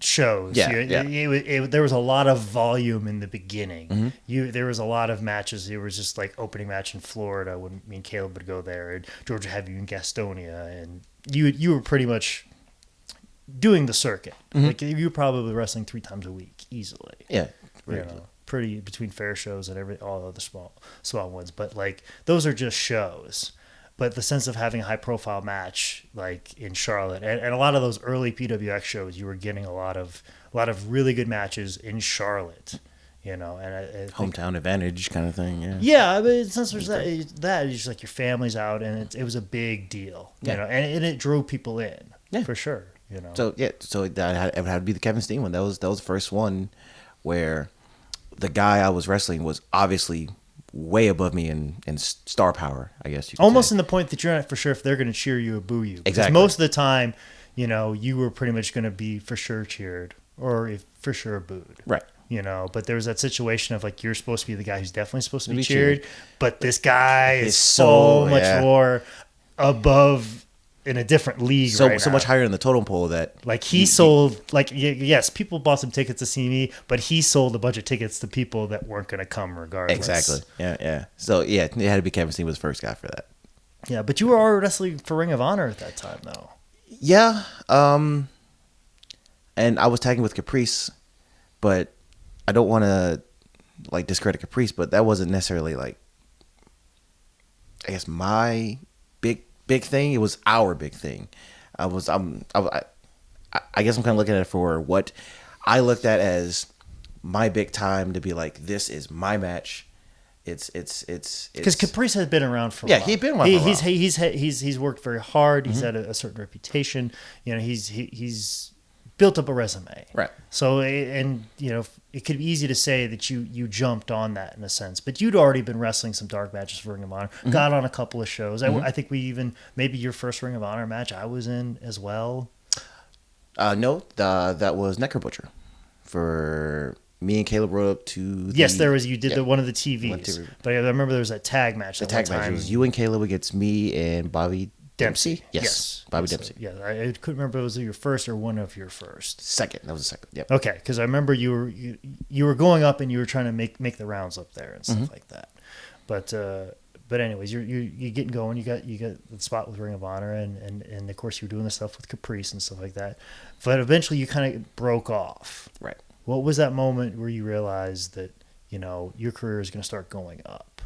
shows. There was a lot of volume in the beginning. There was a lot of matches. There was just opening match in Florida when me and Caleb would go there, and George would have you in Gastonia, and you were pretty much doing the circuit. You were probably wrestling 3 times a week easily. Yeah, pretty between fair shows and all other small ones. But those are just shows. But the sense of having a high profile match in Charlotte, and a lot of those early PWX shows, you were getting a lot of really good matches in Charlotte. And I think, hometown advantage kind of thing. Yeah, but since there's that it's just your family's out, and it was a big deal. And it drew people in. Yeah, for sure. So it had to be the Kevin Steen one. That was the first one where the guy I was wrestling was obviously way above me in star power, I guess you could almost say. in the point that you're not for sure if they're going to cheer you or boo you. Because exactly. most of the time, you were pretty much going to be for sure cheered or for sure booed. Right. But there was that situation of you're supposed to be the guy who's definitely supposed to be cheered, but this guy is so much more above in a different league so right now. Much higher in the totem pole that he sold yes, people bought some tickets to see me, but he sold a bunch of tickets to people that weren't going to come regardless. Exactly. Yeah. So it had to be Kevin Steen was the first guy for that. Yeah, but you were already wrestling for Ring of Honor at that time, though. Yeah. And I was tagging with Caprice, but I don't want to discredit Caprice, but that wasn't necessarily I guess my big thing. It was our big thing. I guess I'm kind of looking at it for what I looked at as my big time to be this is my match. It's because Caprice has been around for a while. He'd been around for a while. He's worked very hard. He's had a certain reputation. He's built up a resume. Right. So it could be easy to say that you jumped on that in a sense, but you'd already been wrestling some dark matches for Ring of Honor. Got on a couple of shows. I think maybe your first Ring of Honor match I was in as well. No, that was Necker Butcher for me and Caleb rode up to yes, there was. You did one of the TVs, but I remember there was that tag match. The tag match was you and Caleb against me and Bobby Dempsey. Yes. Bobby Dempsey. Yeah, I couldn't remember if it was your first or one of your first. Second. That was the second. Yep. Okay, because I remember you were going up and you were trying to make the rounds up there and stuff like that. But anyways, you're getting going. You got the spot with Ring of Honor and of course you were doing the stuff with Caprice and stuff like that. But eventually you kind of broke off. Right. What was that moment where you realized that your career is going to start going up?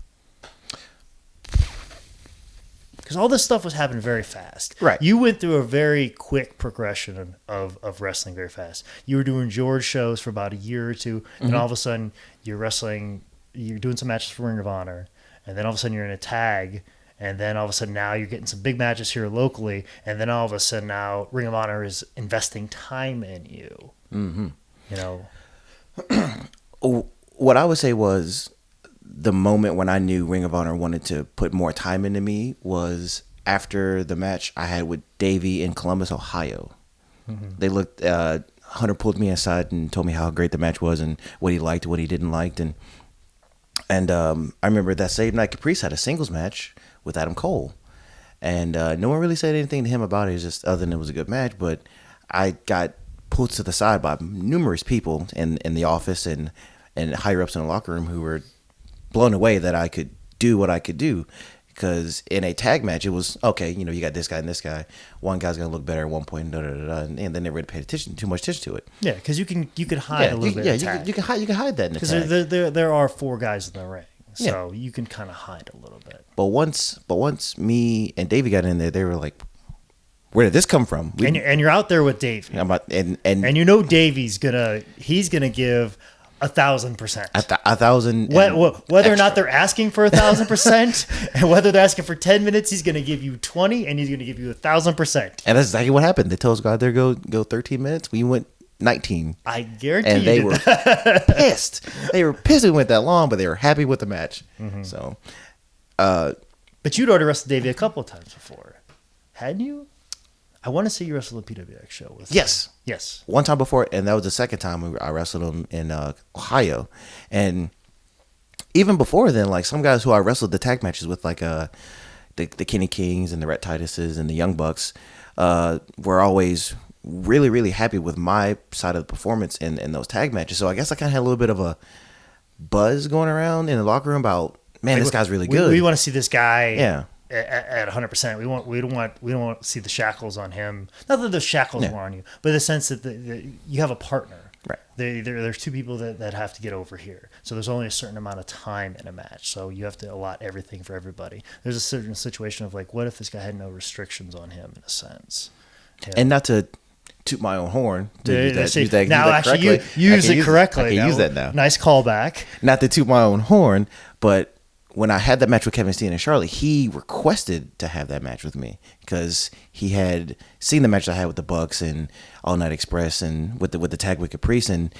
Because all this stuff was happening very fast. Right. You went through a very quick progression of wrestling very fast. You were doing George shows for about a year or two, and all of a sudden you're doing some matches for Ring of Honor, and then all of a sudden you're in a tag, and then all of a sudden now you're getting some big matches here locally, and then all of a sudden now Ring of Honor is investing time in you. Mm-hmm. What I would say was the moment when I knew Ring of Honor wanted to put more time into me was after the match I had with Davey in Columbus, Ohio. They looked. Hunter pulled me aside and told me how great the match was and what he liked, what he didn't like, and I remember that same night Caprice had a singles match with Adam Cole, and no one really said anything to him about it. It's just other than it was a good match, but I got pulled to the side by numerous people in the office and higher ups in the locker room who were blown away that I could do what I could do. Because in a tag match, it was, okay, you know, you got this guy and this guy. One guy's going to look better at one point, and then they never really paid too much attention to it. Yeah, because you can hide a little bit. Yeah, you can hide that in the tag. Because there are 4 guys in the ring, so you can kind of hide a little bit. But once me and Davey got in there, they were like, "Where did this come from?" And you're out there with Davey, and you know Davey's gonna give 1,000%. 1,000. Whether or not they're asking for 1,000%, and whether they're asking for 10 minutes, he's going to give you 20, and he's going to give you 1,000%. And that's exactly what happened. They told us go out there, go 13 minutes. We went 19. I guarantee and you. they were pissed. They were pissed we went that long, but they were happy with the match. So, but you'd already wrestled Davey a couple of times before, hadn't you? I want to see you wrestle a PWX show with Yes. him. Yes. One time before, and that was the second time I wrestled him in Ohio. And even before then, like some guys who I wrestled the tag matches with, like the Kenny Kings and the Rhett Tituses and the Young Bucks, were always really, really happy with my side of the performance in those tag matches. So I guess I kind of had a little bit of a buzz going around in the locker room about, man, like, this guy's really good. We want to see this guy. Yeah. At 100%, we don't want to see the shackles on him. Not that the shackles were on you, but the sense that you have a partner. Right. There's 2 people that have to get over here. So there's only a certain amount of time in a match. So you have to allot everything for everybody. There's a certain situation of like, what if this guy had no restrictions on him in a sense? Yeah. And not to toot my own horn. Use it correctly. I can use that now. Nice callback. Not to toot my own horn, but when I had that match with Kevin Steen and Charlotte, he requested to have that match with me because he had seen the match I had with the Bucks and All Night Express and with the tag with Caprice, and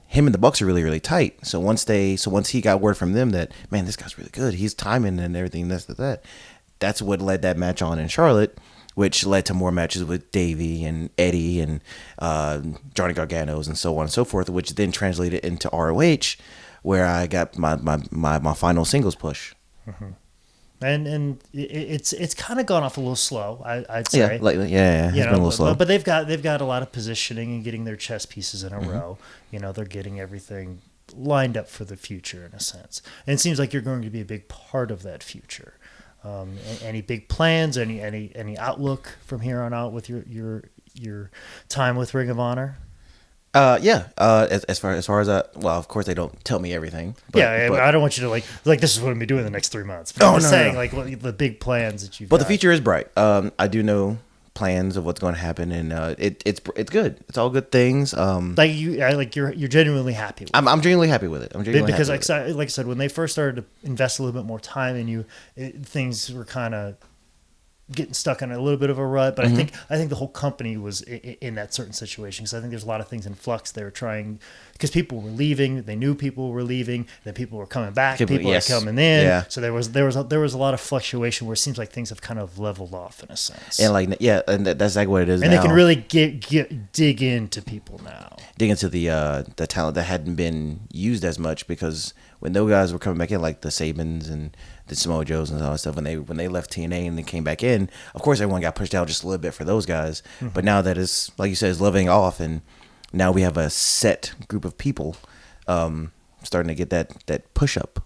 him and the Bucks are really, really tight. So once he got word from them that, man, this guy's really good, he's timing and everything, that's what led that match on in Charlotte, which led to more matches with Davey and Eddie and Johnny Gargano's and so on and so forth, which then translated into ROH, where I got my final singles push. And it's kind of gone off a little slow, I'd say. Yeah, lately, it's been a little slow. But they've got a lot of positioning and getting their chess pieces in a row. You know, they're getting everything lined up for the future in a sense. And it seems like you're going to be a big part of that future. Any big plans? Any outlook from here on out with your time with Ring of Honor? As far as well, of course they don't tell me everything. But I don't want you to like this is what I'm gonna be doing in the next 3 months. But I'm just saying, like, what the big plans that you've got. The future is bright. I do know plans of what's going to happen, and it's good. It's all good things. You're genuinely happy with it. I'm genuinely happy with it. Because like I said, when they first started to invest a little bit more time in you, things were kind of getting stuck in a little bit of a rut, but I think the whole company was in that certain situation, because I think there's a lot of things in flux. They were trying, because people were leaving, they knew people were leaving, then people were coming back, people were coming in, so there was a lot of fluctuation where it seems like things have kind of leveled off in a sense. And that's like what it is. And now. They can really dig into people now, dig into the talent that hadn't been used as much, because when those guys were coming back in, like the Sabins and the Samoa Joes and all that stuff, when they left TNA and they came back in, of course everyone got pushed out just a little bit for those guys. But now that is, like you said, is leveling off, and now we have a set group of people starting to get that push up.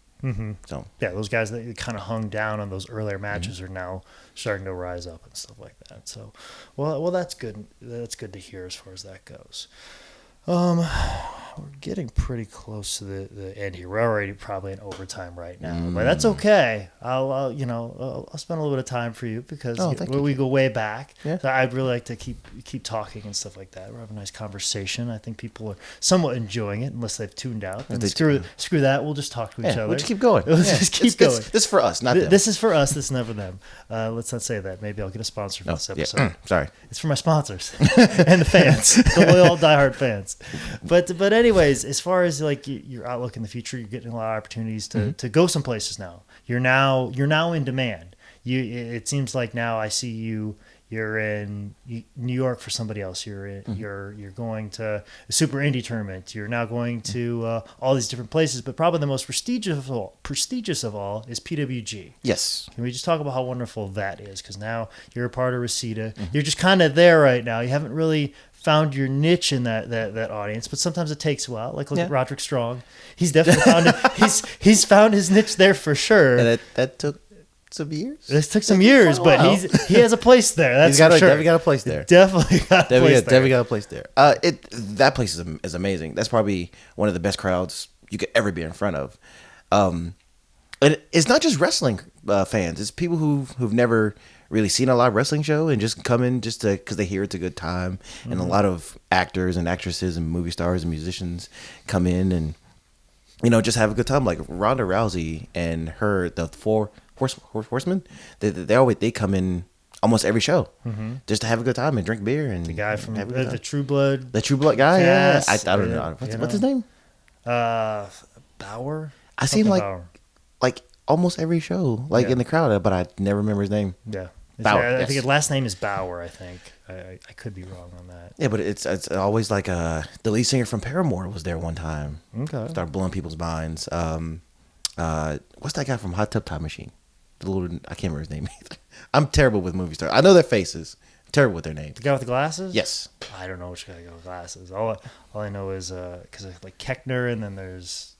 So yeah, those guys that kind of hung down on those earlier matches are now starting to rise up and stuff like that. So well, that's good. That's good to hear as far as that goes. We're getting pretty close to the end here. We're already probably in overtime right now, but that's okay. I'll spend a little bit of time for you, because we go way back. Yeah. So I'd really like to keep talking and stuff like that. We're having a nice conversation. I think people are somewhat enjoying it, unless they've tuned out. And screw that. We'll just talk to each other. We'll just keep going. Just keep going. This is for us, not them. This is for us. This is never them. Let's not say that. Maybe I'll get a sponsor for this episode. Yeah. Sorry. It's for my sponsors and the fans, the loyal diehard fans. But anyways, as far as like your outlook in the future, you're getting a lot of opportunities to go some places now. You're now in demand. It seems like now I see you're in New York for somebody else. You're going to a super indie tournament. You're now going to all these different places. But probably the most prestigious of all is PWG. Yes. Can we just talk about how wonderful that is? Because now you're a part of Reseda. You're just kind of there right now. You haven't really found your niche in that audience, but sometimes it takes a while. Like look at Roderick Strong. He's definitely found it. He's found his niche there for sure. And that took some years. This took some years, but he has a place there. That's for sure. Definitely got a place there. Definitely got a place there. That place is amazing. That's probably one of the best crowds you could ever be in front of. And it's not just wrestling fans. It's people who've never really seen a live wrestling show and just come in just because they hear it's a good time. And a lot of actors and actresses and movie stars and musicians come in and just have a good time. Like Ronda Rousey and the four horsemen, they come in almost every show just to have a good time and drink beer. And the guy from the True Blood guy, yeah. I Yes, don't know what's his name. Bauer. I see him Bauer. like almost every show, in the crowd, but I never remember his name. Yeah, Bauer. I Yes. think his last name is Bauer. I think I could be wrong on that. Yeah, but it's always like the lead singer from Paramore was there one time. Okay. Started blowing people's minds. What's that guy from Hot Tub Time Machine? I can't remember his name either. I'm terrible with movie stars. I know their faces. I'm terrible with their names. The guy with the glasses? Yes. I don't know which guy with the glasses. All I know is because like Keckner, and then there's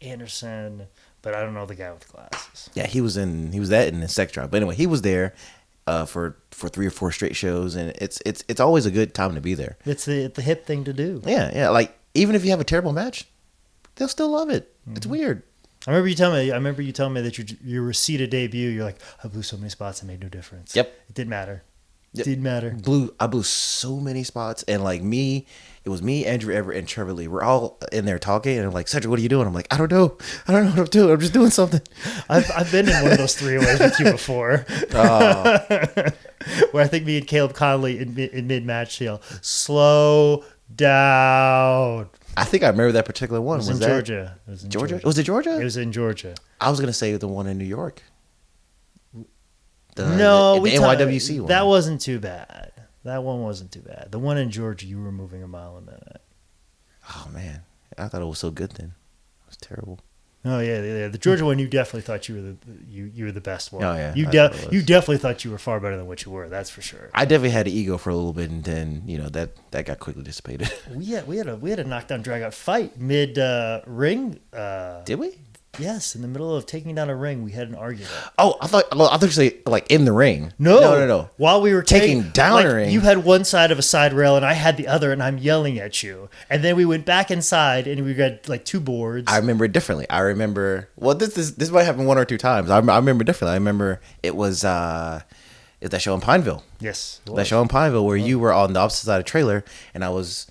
Anderson, but I don't know the guy with the glasses. Yeah, he was that in the Sex Drive. But anyway, he was there for 3 or 4 straight shows, and it's always a good time to be there. It's the hip thing to do. Yeah. Like even if you have a terrible match, they'll still love it. It's weird. I remember you telling me that your Reseda debut, you're like, I blew so many spots, it made no difference. Yep. It didn't matter. Yep. Didn't matter. I blew so many spots, and it was me, Andrew Everett, and Trevor Lee. We're all in there talking, and I'm like, Cedric, what are you doing? I'm like, I don't know what I'm doing. I'm just doing something. I've been in one of those 3-ways with you before. Where I think me and Caleb Conley in mid-match yell, slow down. I think I remember that particular one. It was in Georgia. Georgia? Was it Georgia? It was in Georgia. I was going to say the one in New York. The NYWC one. That wasn't too bad. That one wasn't too bad. The one in Georgia, you were moving a mile a minute. Oh, man. I thought it was so good then. It was terrible. Oh yeah. The Georgia one, you definitely thought you were the best one. Oh yeah, you definitely thought you were far better than what you were. That's for sure. I definitely had an ego for a little bit, and then that got quickly dissipated. We had a knockdown drag out fight mid ring. Did we? Yes, in the middle of taking down a ring, we had an argument. Oh, I thought you said like in the ring. No. While we were taking down a ring, you had one side of a side rail and I had the other, and I'm yelling at you. And then we went back inside and we got like 2 boards. I remember it differently. I remember. Well, this might happen 1 or 2 times. I remember differently. I remember it was that show in Pineville. Yes, that show in Pineville where you were on the opposite side of the trailer, and I was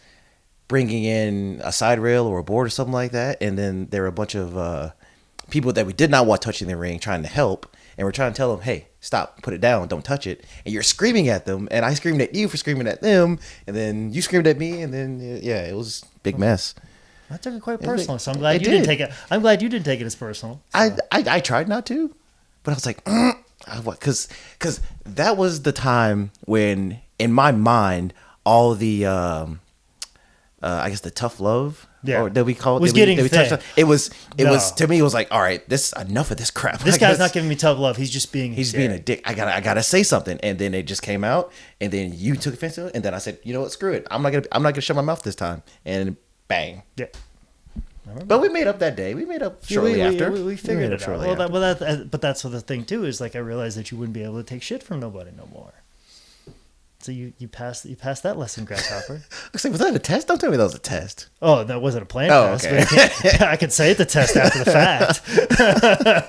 bringing in a side rail or a board or something like that, and then there were a bunch of people that we did not want touching the ring trying to help, and we're trying to tell them, hey, stop, put it down, don't touch it, and you're screaming at them, and I screamed at you for screaming at them, and then you screamed at me, and then it was a big mess. I took it quite personal, so I'm glad you didn't take it. I'm glad you didn't take it as personal. So. I tried not to, but I was like, because that was the time when in my mind all the I guess the tough love. Yeah, or that we call it. Was getting thick. It was to me. It was like, all right, this enough of this crap. This guy's not giving me tough love. He's just being. He's being a dick. I gotta say something, and then it just came out, and then you took offense to it, and then I said, you know what, screw it. I'm not gonna shut my mouth this time, and bang. Yeah. But we made up that day. We made up shortly after. We figured it out. But that's the thing too is like I realized that you wouldn't be able to take shit from nobody no more. So you passed that lesson, Grasshopper. Was that a test? Don't tell me that was a test. Oh, that wasn't a planned test. Okay. But I could say the test after the fact.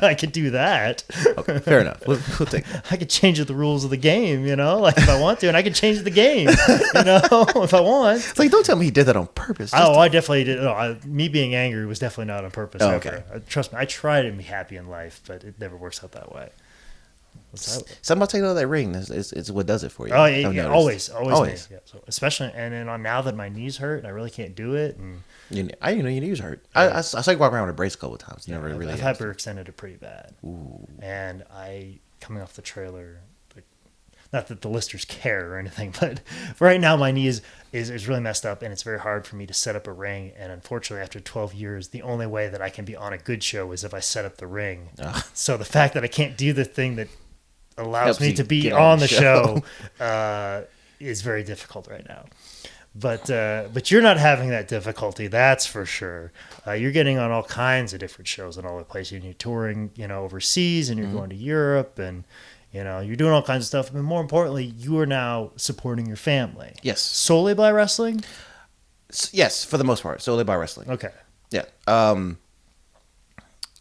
I could do that. Okay, fair enough. We'll take that. I could change the rules of the game, like if I want to, and I could change the game, if I want. It's like, don't tell me he did that on purpose. I definitely did. No, me being angry was definitely not on purpose. Oh, okay. Trust me, I try to be happy in life, but it never works out that way. Something about taking out that ring. It's what does it for you. Oh yeah, always. Always. Yeah, so especially and then now that my knees hurt, and I really can't do it. And Your knees hurt. I saw you walk around with a brace a couple of times. Never really. I've hyperextended it pretty bad. Ooh. And coming off the trailer, not that the listeners care or anything, but right now my knee is really messed up, and it's very hard for me to set up a ring. And unfortunately, after 12 years, the only way that I can be on a good show is if I set up the ring. So the fact that I can't do the thing that allows me to be on the show is very difficult right now. But you're not having that difficulty, that's for sure. You're getting on all kinds of different shows and all the places, and you're touring, overseas, and you're going to Europe, and you're doing all kinds of stuff. But more importantly, you are now supporting your family. Yes. Solely by wrestling? Yes, for the most part, solely by wrestling. Okay. Yeah.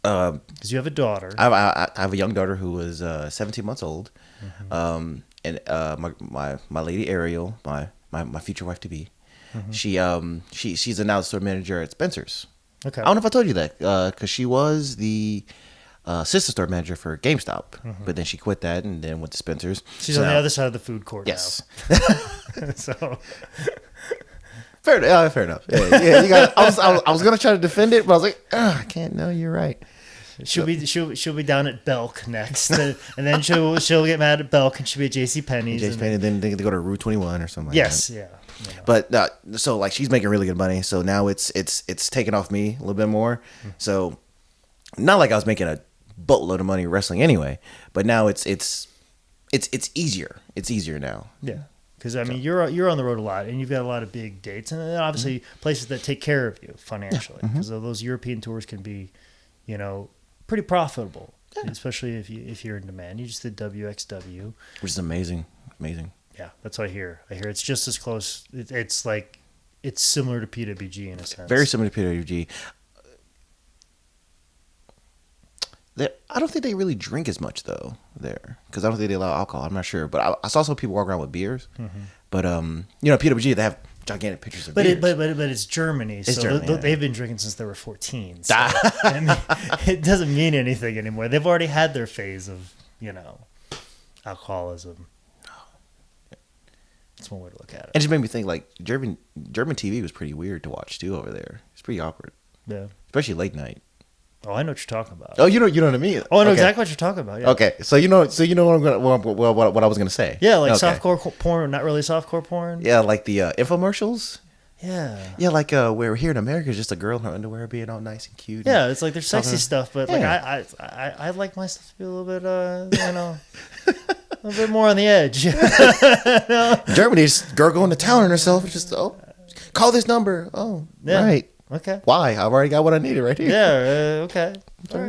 Because you have a daughter. I have a young daughter who is 17 months old, and my lady Ariel, my future wife to be, she's a now store manager at Spencer's. Okay. I don't know if I told you that because she was the sister store manager for GameStop, but then she quit that and then went to Spencer's. She's on the other side of the food court. Yes. Now. So. Fair enough. Yeah. You got. I was gonna try to defend it, but I was like, I can't. No, you're right. She'll be down at Belk next, and then she'll get mad at Belk, and she'll be at JCPenney's. JCPenney, then they go to Route 21 or something. Yes, like that. Yeah. But so like she's making really good money, so now it's taking off me a little bit more. So not like I was making a boatload of money wrestling anyway, but now it's easier. It's easier now. Yeah. Because you're on the road a lot, and you've got a lot of big dates, and then obviously places that take care of you financially. Because those European tours can be, pretty profitable, especially if you're in demand. You just did WXW, which is amazing. Yeah, that's what I hear. I hear it's just as close. It's similar to PWG in a sense. Very similar to PWG. I don't think they really drink as much though there, because I don't think they allow alcohol. I'm not sure, but I saw some people walk around with beers. But PWG, they have gigantic pictures of beers. But it's Germany, so Germany, they've been drinking since they were 14. So it doesn't mean anything anymore. They've already had their phase of alcoholism. That's one way to look at it. It just made me think like German TV was pretty weird to watch too over there. It's pretty awkward. Yeah, especially late night. Oh, I know what you're talking about. Oh, you know what I mean. Oh, I know exactly what you're talking about. Yeah. Okay, so you know what I was gonna say. Yeah, like softcore porn, not really softcore porn. Yeah, like the infomercials. Yeah. Yeah, like where here in America, it's just a girl in her underwear being all nice and cute. Yeah, it's like there's sexy stuff, but like I like my stuff to be a little bit, a little bit more on the edge. Germany's girl going to town on herself. It's just call this number. Oh, yeah. Right. Okay. Why? I've already got what I needed right here. Yeah. Okay. All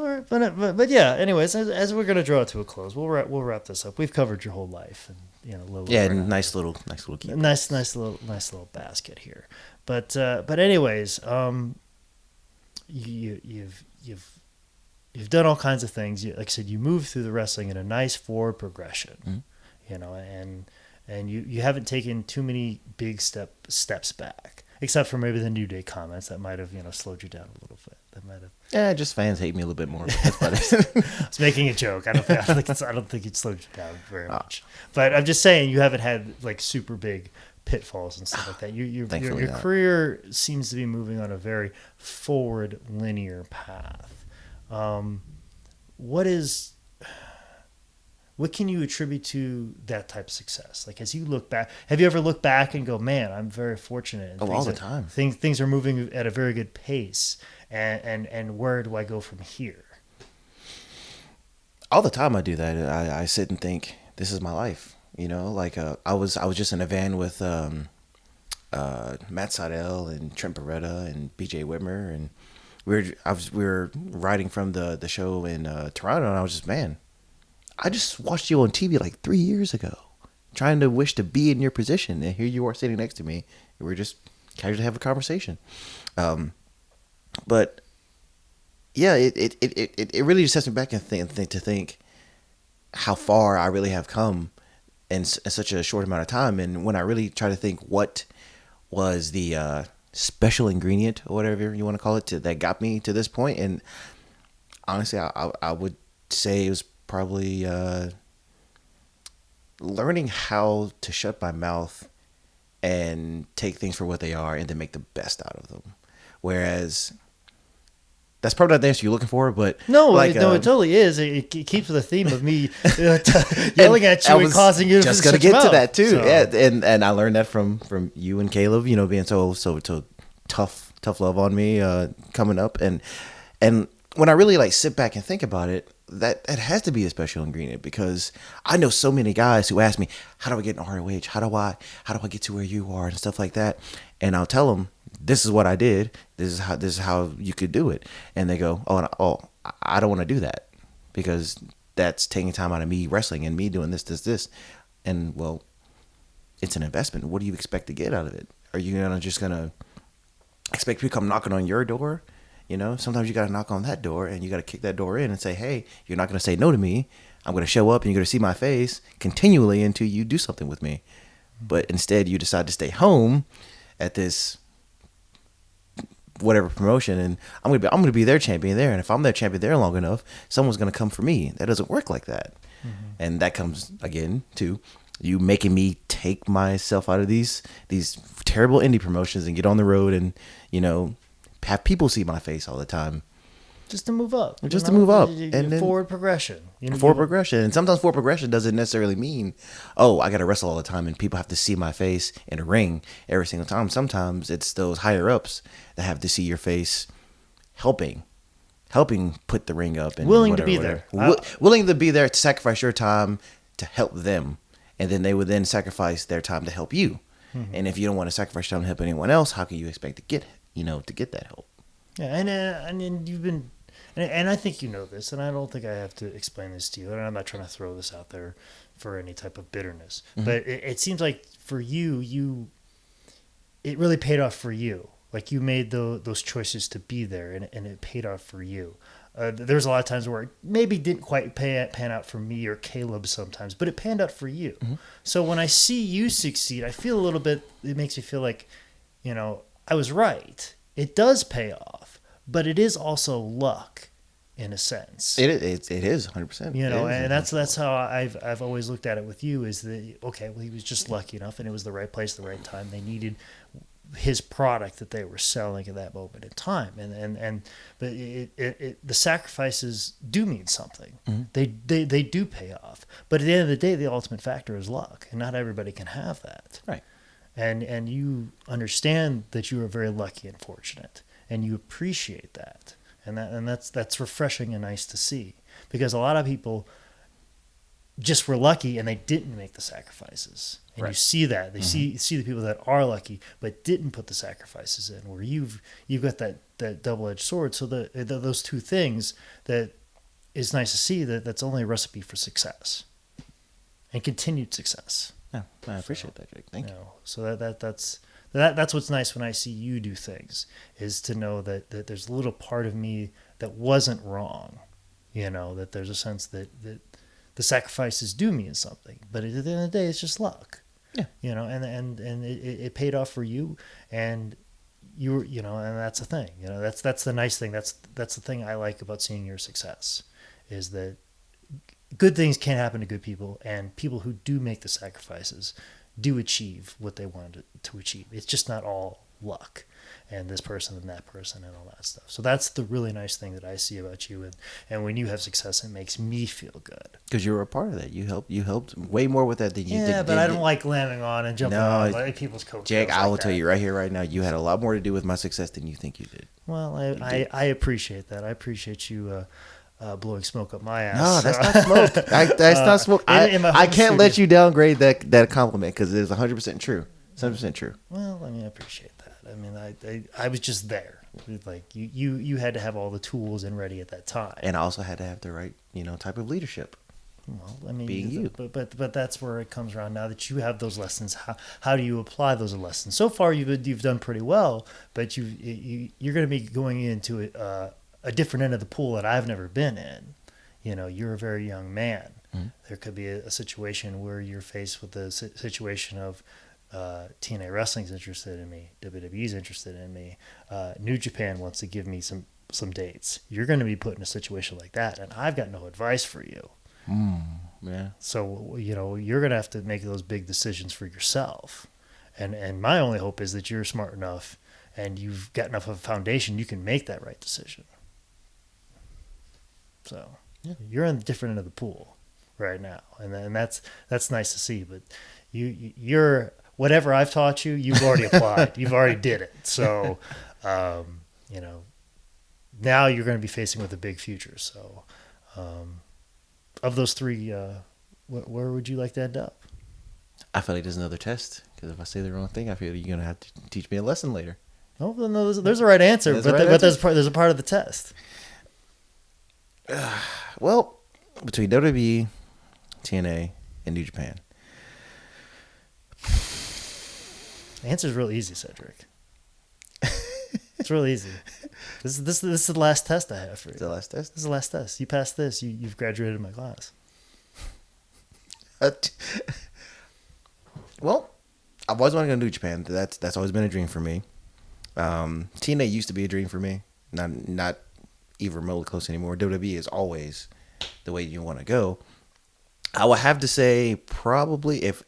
right. But yeah. Anyways, as we're gonna draw it to a close, we'll wrap this up. We've covered your whole life, and nice little keep. Nice little basket here. But anyways, you've done all kinds of things. Like I said, you moved through the wrestling in a nice forward progression. And you haven't taken too many big steps back. Except for maybe the New Day comments that might have, slowed you down a little bit. That might have. Yeah, just fans hate me a little bit more. That's funny. I was making a joke. I don't think it slowed you down very much. But I'm just saying you haven't had like super big pitfalls and stuff like that. Your career seems to be moving on a very forward linear path. What can you attribute to that type of success? Like, as you look back, have you ever looked back and go, man, I'm very fortunate. All the time. Things are moving at a very good pace. And where do I go from here? All the time I do that. I sit and think, this is my life. Like I was just in a van with Matt Seidel and Trent Beretta and BJ Whitmer. And we were riding from the show in Toronto. And I was just, man, I just watched you on TV like 3 years ago, trying to wish to be in your position, and here you are sitting next to me. And we're just casually having a conversation. But yeah, it really just sets me back and think how far I really have come in such a short amount of time. And when I really try to think what was the special ingredient or whatever you want to call it that got me to this point, and honestly, I would say it was probably learning how to shut my mouth and take things for what they are and then make the best out of them. Whereas that's probably not the answer you're looking for, but no, it totally is. It keeps the theme of me yelling at you and causing you to just gonna get to that too. So. Yeah, and I learned that from you and Caleb. You know, being so tough love on me coming up, and when I really like sit back and think about it, that has to be a special ingredient, because I know so many guys who ask me, how do I get in ROH? How do I get to where you are and stuff like that? And I'll tell them, this is what I did. This is how you could do it. And they go, I don't want to do that, because that's taking time out of me wrestling and me doing this. And well, it's an investment. What do you expect to get out of it? Are you just gonna expect people to come knocking on your door? You know, sometimes you got to knock on that door and you got to kick that door in and say, hey, you're not going to say no to me. I'm going to show up and you're going to see my face continually until you do something with me. But instead you decide to stay home at this whatever promotion, and I'm going to be their champion there. And if I'm their champion there long enough, someone's going to come for me. That doesn't work like that. Mm-hmm. And that comes again to you making me take myself out of these terrible indie promotions and get on the road and, you know, have people see my face all the time. Just to move up. And then forward progression. Forward progression. And sometimes forward progression doesn't necessarily mean, I got to wrestle all the time and people have to see my face in a ring every single time. Sometimes it's those higher ups that have to see your face helping put the ring up. And willing to be there. Willing to be there to sacrifice your time to help them. And then they would then sacrifice their time to help you. Mm-hmm. And if you don't want to sacrifice your time to help anyone else, how can you expect to get that help? Yeah, and you've been, and I think you know this, and I don't think I have to explain this to you, and I'm not trying to throw this out there for any type of bitterness, mm-hmm. but it seems like for you, it really paid off for you. Like you made those choices to be there, and it paid off for you. There's a lot of times where it maybe didn't quite pan out for me or Caleb sometimes, but it panned out for you. Mm-hmm. So when I see you succeed, I feel a little bit, it makes me feel like, you know, I was right. It does pay off, but it is also luck in a sense. It is 100%. You know, and that's how I've always looked at it with you, is that, okay, well, he was just lucky enough and it was the right place, the right time. They needed his product that they were selling at that moment in time. But the sacrifices do mean something. Mm-hmm. They do pay off. But at the end of the day, the ultimate factor is luck, and not everybody can have that. Right. And you understand that you are very lucky and fortunate, and you appreciate that, and that's refreshing and nice to see, because a lot of people just were lucky and they didn't make the sacrifices, and right. You see that they mm-hmm. see the people that are lucky but didn't put the sacrifices in, where you've got that double-edged sword. So those two things, that is nice to see, that's only a recipe for success and continued success. Yeah, I appreciate that, Jake. Thank you. So that's what's nice when I see you do things, is to know that there's a little part of me that wasn't wrong. You know, that there's a sense that the sacrifices do mean something, but at the end of the day, it's just luck. Yeah. You know, and it paid off for you, and and that's the thing. You know, that's the nice thing. That's the thing I like about seeing your success, is that good things can happen to good people, and people who do make the sacrifices do achieve what they wanted to achieve. It's just not all luck and this person and that person and all that stuff. So that's the really nice thing that I see about you, and when you have success, it makes me feel good. Because you were a part of that. You helped way more with that than you did. Yeah, but I don't like landing on and jumping on like people's coattails. Jake, I will like tell you right here, right now, you had a lot more to do with my success than you think you did. Well, I appreciate that. I appreciate you blowing smoke up my ass. No, that's not smoke. That's not smoke. I can't let you downgrade that compliment, because it is 100% true. 100% true. Well, I mean, I appreciate that. I mean, I was just there. Like you had to have all the tools and ready at that time, and I also had to have the right type of leadership. Well, I mean, being you, but that's where it comes around. Now that you have those lessons, how do you apply those lessons? So far, you've done pretty well, but you're going to be going into a different end of the pool that I've never been in. You know, you're a very young man. Mm-hmm. There could be a situation where you're faced with the situation of TNA Wrestling's interested in me, WWE's interested in me, New Japan wants to give me some dates. You're going to be put in a situation like that, and I've got no advice for you. Yeah. So, you're going to have to make those big decisions for yourself. And my only hope is that you're smart enough and you've got enough of a foundation you can make that right decision. So, you're on the different end of the pool right now. And that's nice to see. But you're whatever I've taught you, you've already applied. You've already did it. So, now you're going to be facing with a big future. So, of those three, where would you like to end up? I feel like there's another test because if I say the wrong thing, I feel you're gonna have to teach me a lesson later. Oh, no, there's a right answer, but there's a part of the test. Well, between WWE, TNA, and New Japan, The answer's real easy, Cedric. It's real easy. This is the last test I have for you. the last test. This is the last test. You passed this, you've graduated my class. Well, I've always wanted to go to New Japan. That's always been a dream for me. TNA used to be a dream for me. Not even remotely close anymore. WWE is always the way you want to go. I would have to say probably if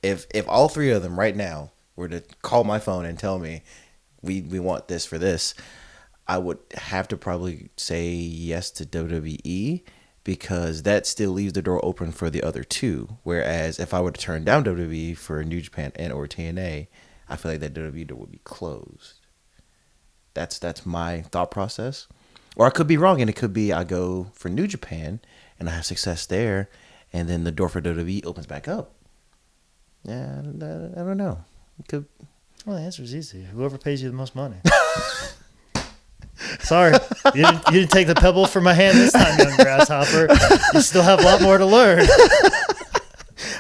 all three of them right now were to call my phone and tell me we want this for this, I would have to probably say yes to WWE because that still leaves the door open for the other two. Whereas if I were to turn down WWE for New Japan and or TNA, I feel like that WWE door would be closed. That's my thought process. Or I could be wrong, and it could be I go for New Japan and I have success there, and then the door for WWE opens back up. Yeah, I don't know. It could. Well, the answer is easy. Whoever pays you the most money. Sorry, you didn't take the pebble from my hand this time, young grasshopper. You still have a lot more to learn.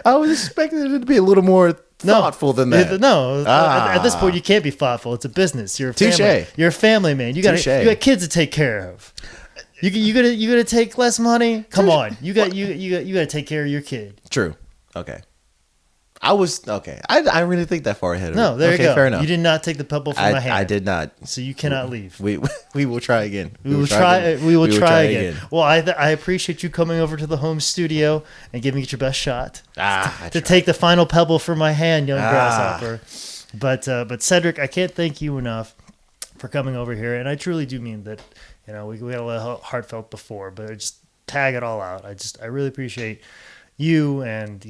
I was expecting it to be a little more thoughtful than that. No, at this point you can't be thoughtful. It's a business. You're a family. Touché. You're a family man. You got kids to take care of. You gonna take less money? Come on, you got to take care of your kid. True. Okay. I really think that far ahead of No, there you go. Fair enough. You did not take the pebble from my hand. I did not. So you cannot leave. We will try again. We will try again. Well, I appreciate you coming over to the home studio and giving it your best shot to take the final pebble from my hand, young grasshopper. But Cedric, I can't thank you enough for coming over here, and I truly do mean that. We had a little heartfelt before, but I just tag it all out. I really appreciate you, and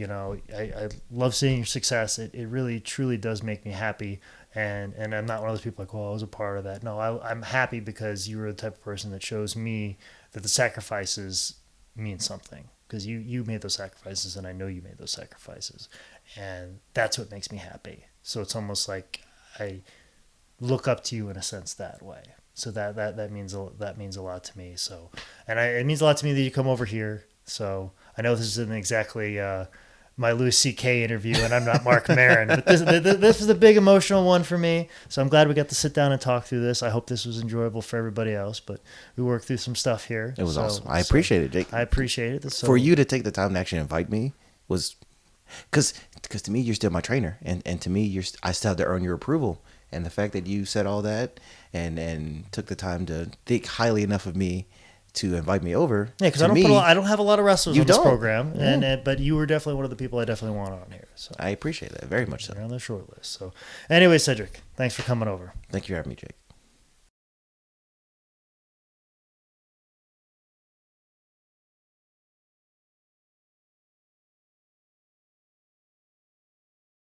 I love seeing your success. It really truly does make me happy, and I'm not one of those people like, well, I was a part of that. No, I'm happy because you were the type of person that shows me that the sacrifices mean something, because you made those sacrifices, and I know you made those sacrifices, and that's what makes me happy. So it's almost like I look up to you in a sense that way. So that means a lot to me. So, and it means a lot to me that you come over here. So I know this isn't exactly my Louis C.K. interview, and I'm not Mark Maron, but this is a big emotional one for me. So I'm glad we got to sit down and talk through this. I hope this was enjoyable for everybody else. But we worked through some stuff here. It was awesome. I appreciate it, Jake. I appreciate it. So, for you to take the time to actually invite me was because to me you're still my trainer, and to me I still have to earn your approval. And the fact that you said all that and took the time to think highly enough of me to invite me over. Yeah, because I don't have a lot of wrestlers on this program, yeah. but you were definitely one of the people I definitely want on here. So I appreciate that very much. You're on the short list. So, anyway, Cedric, thanks for coming over. Thank you for having me, Jake.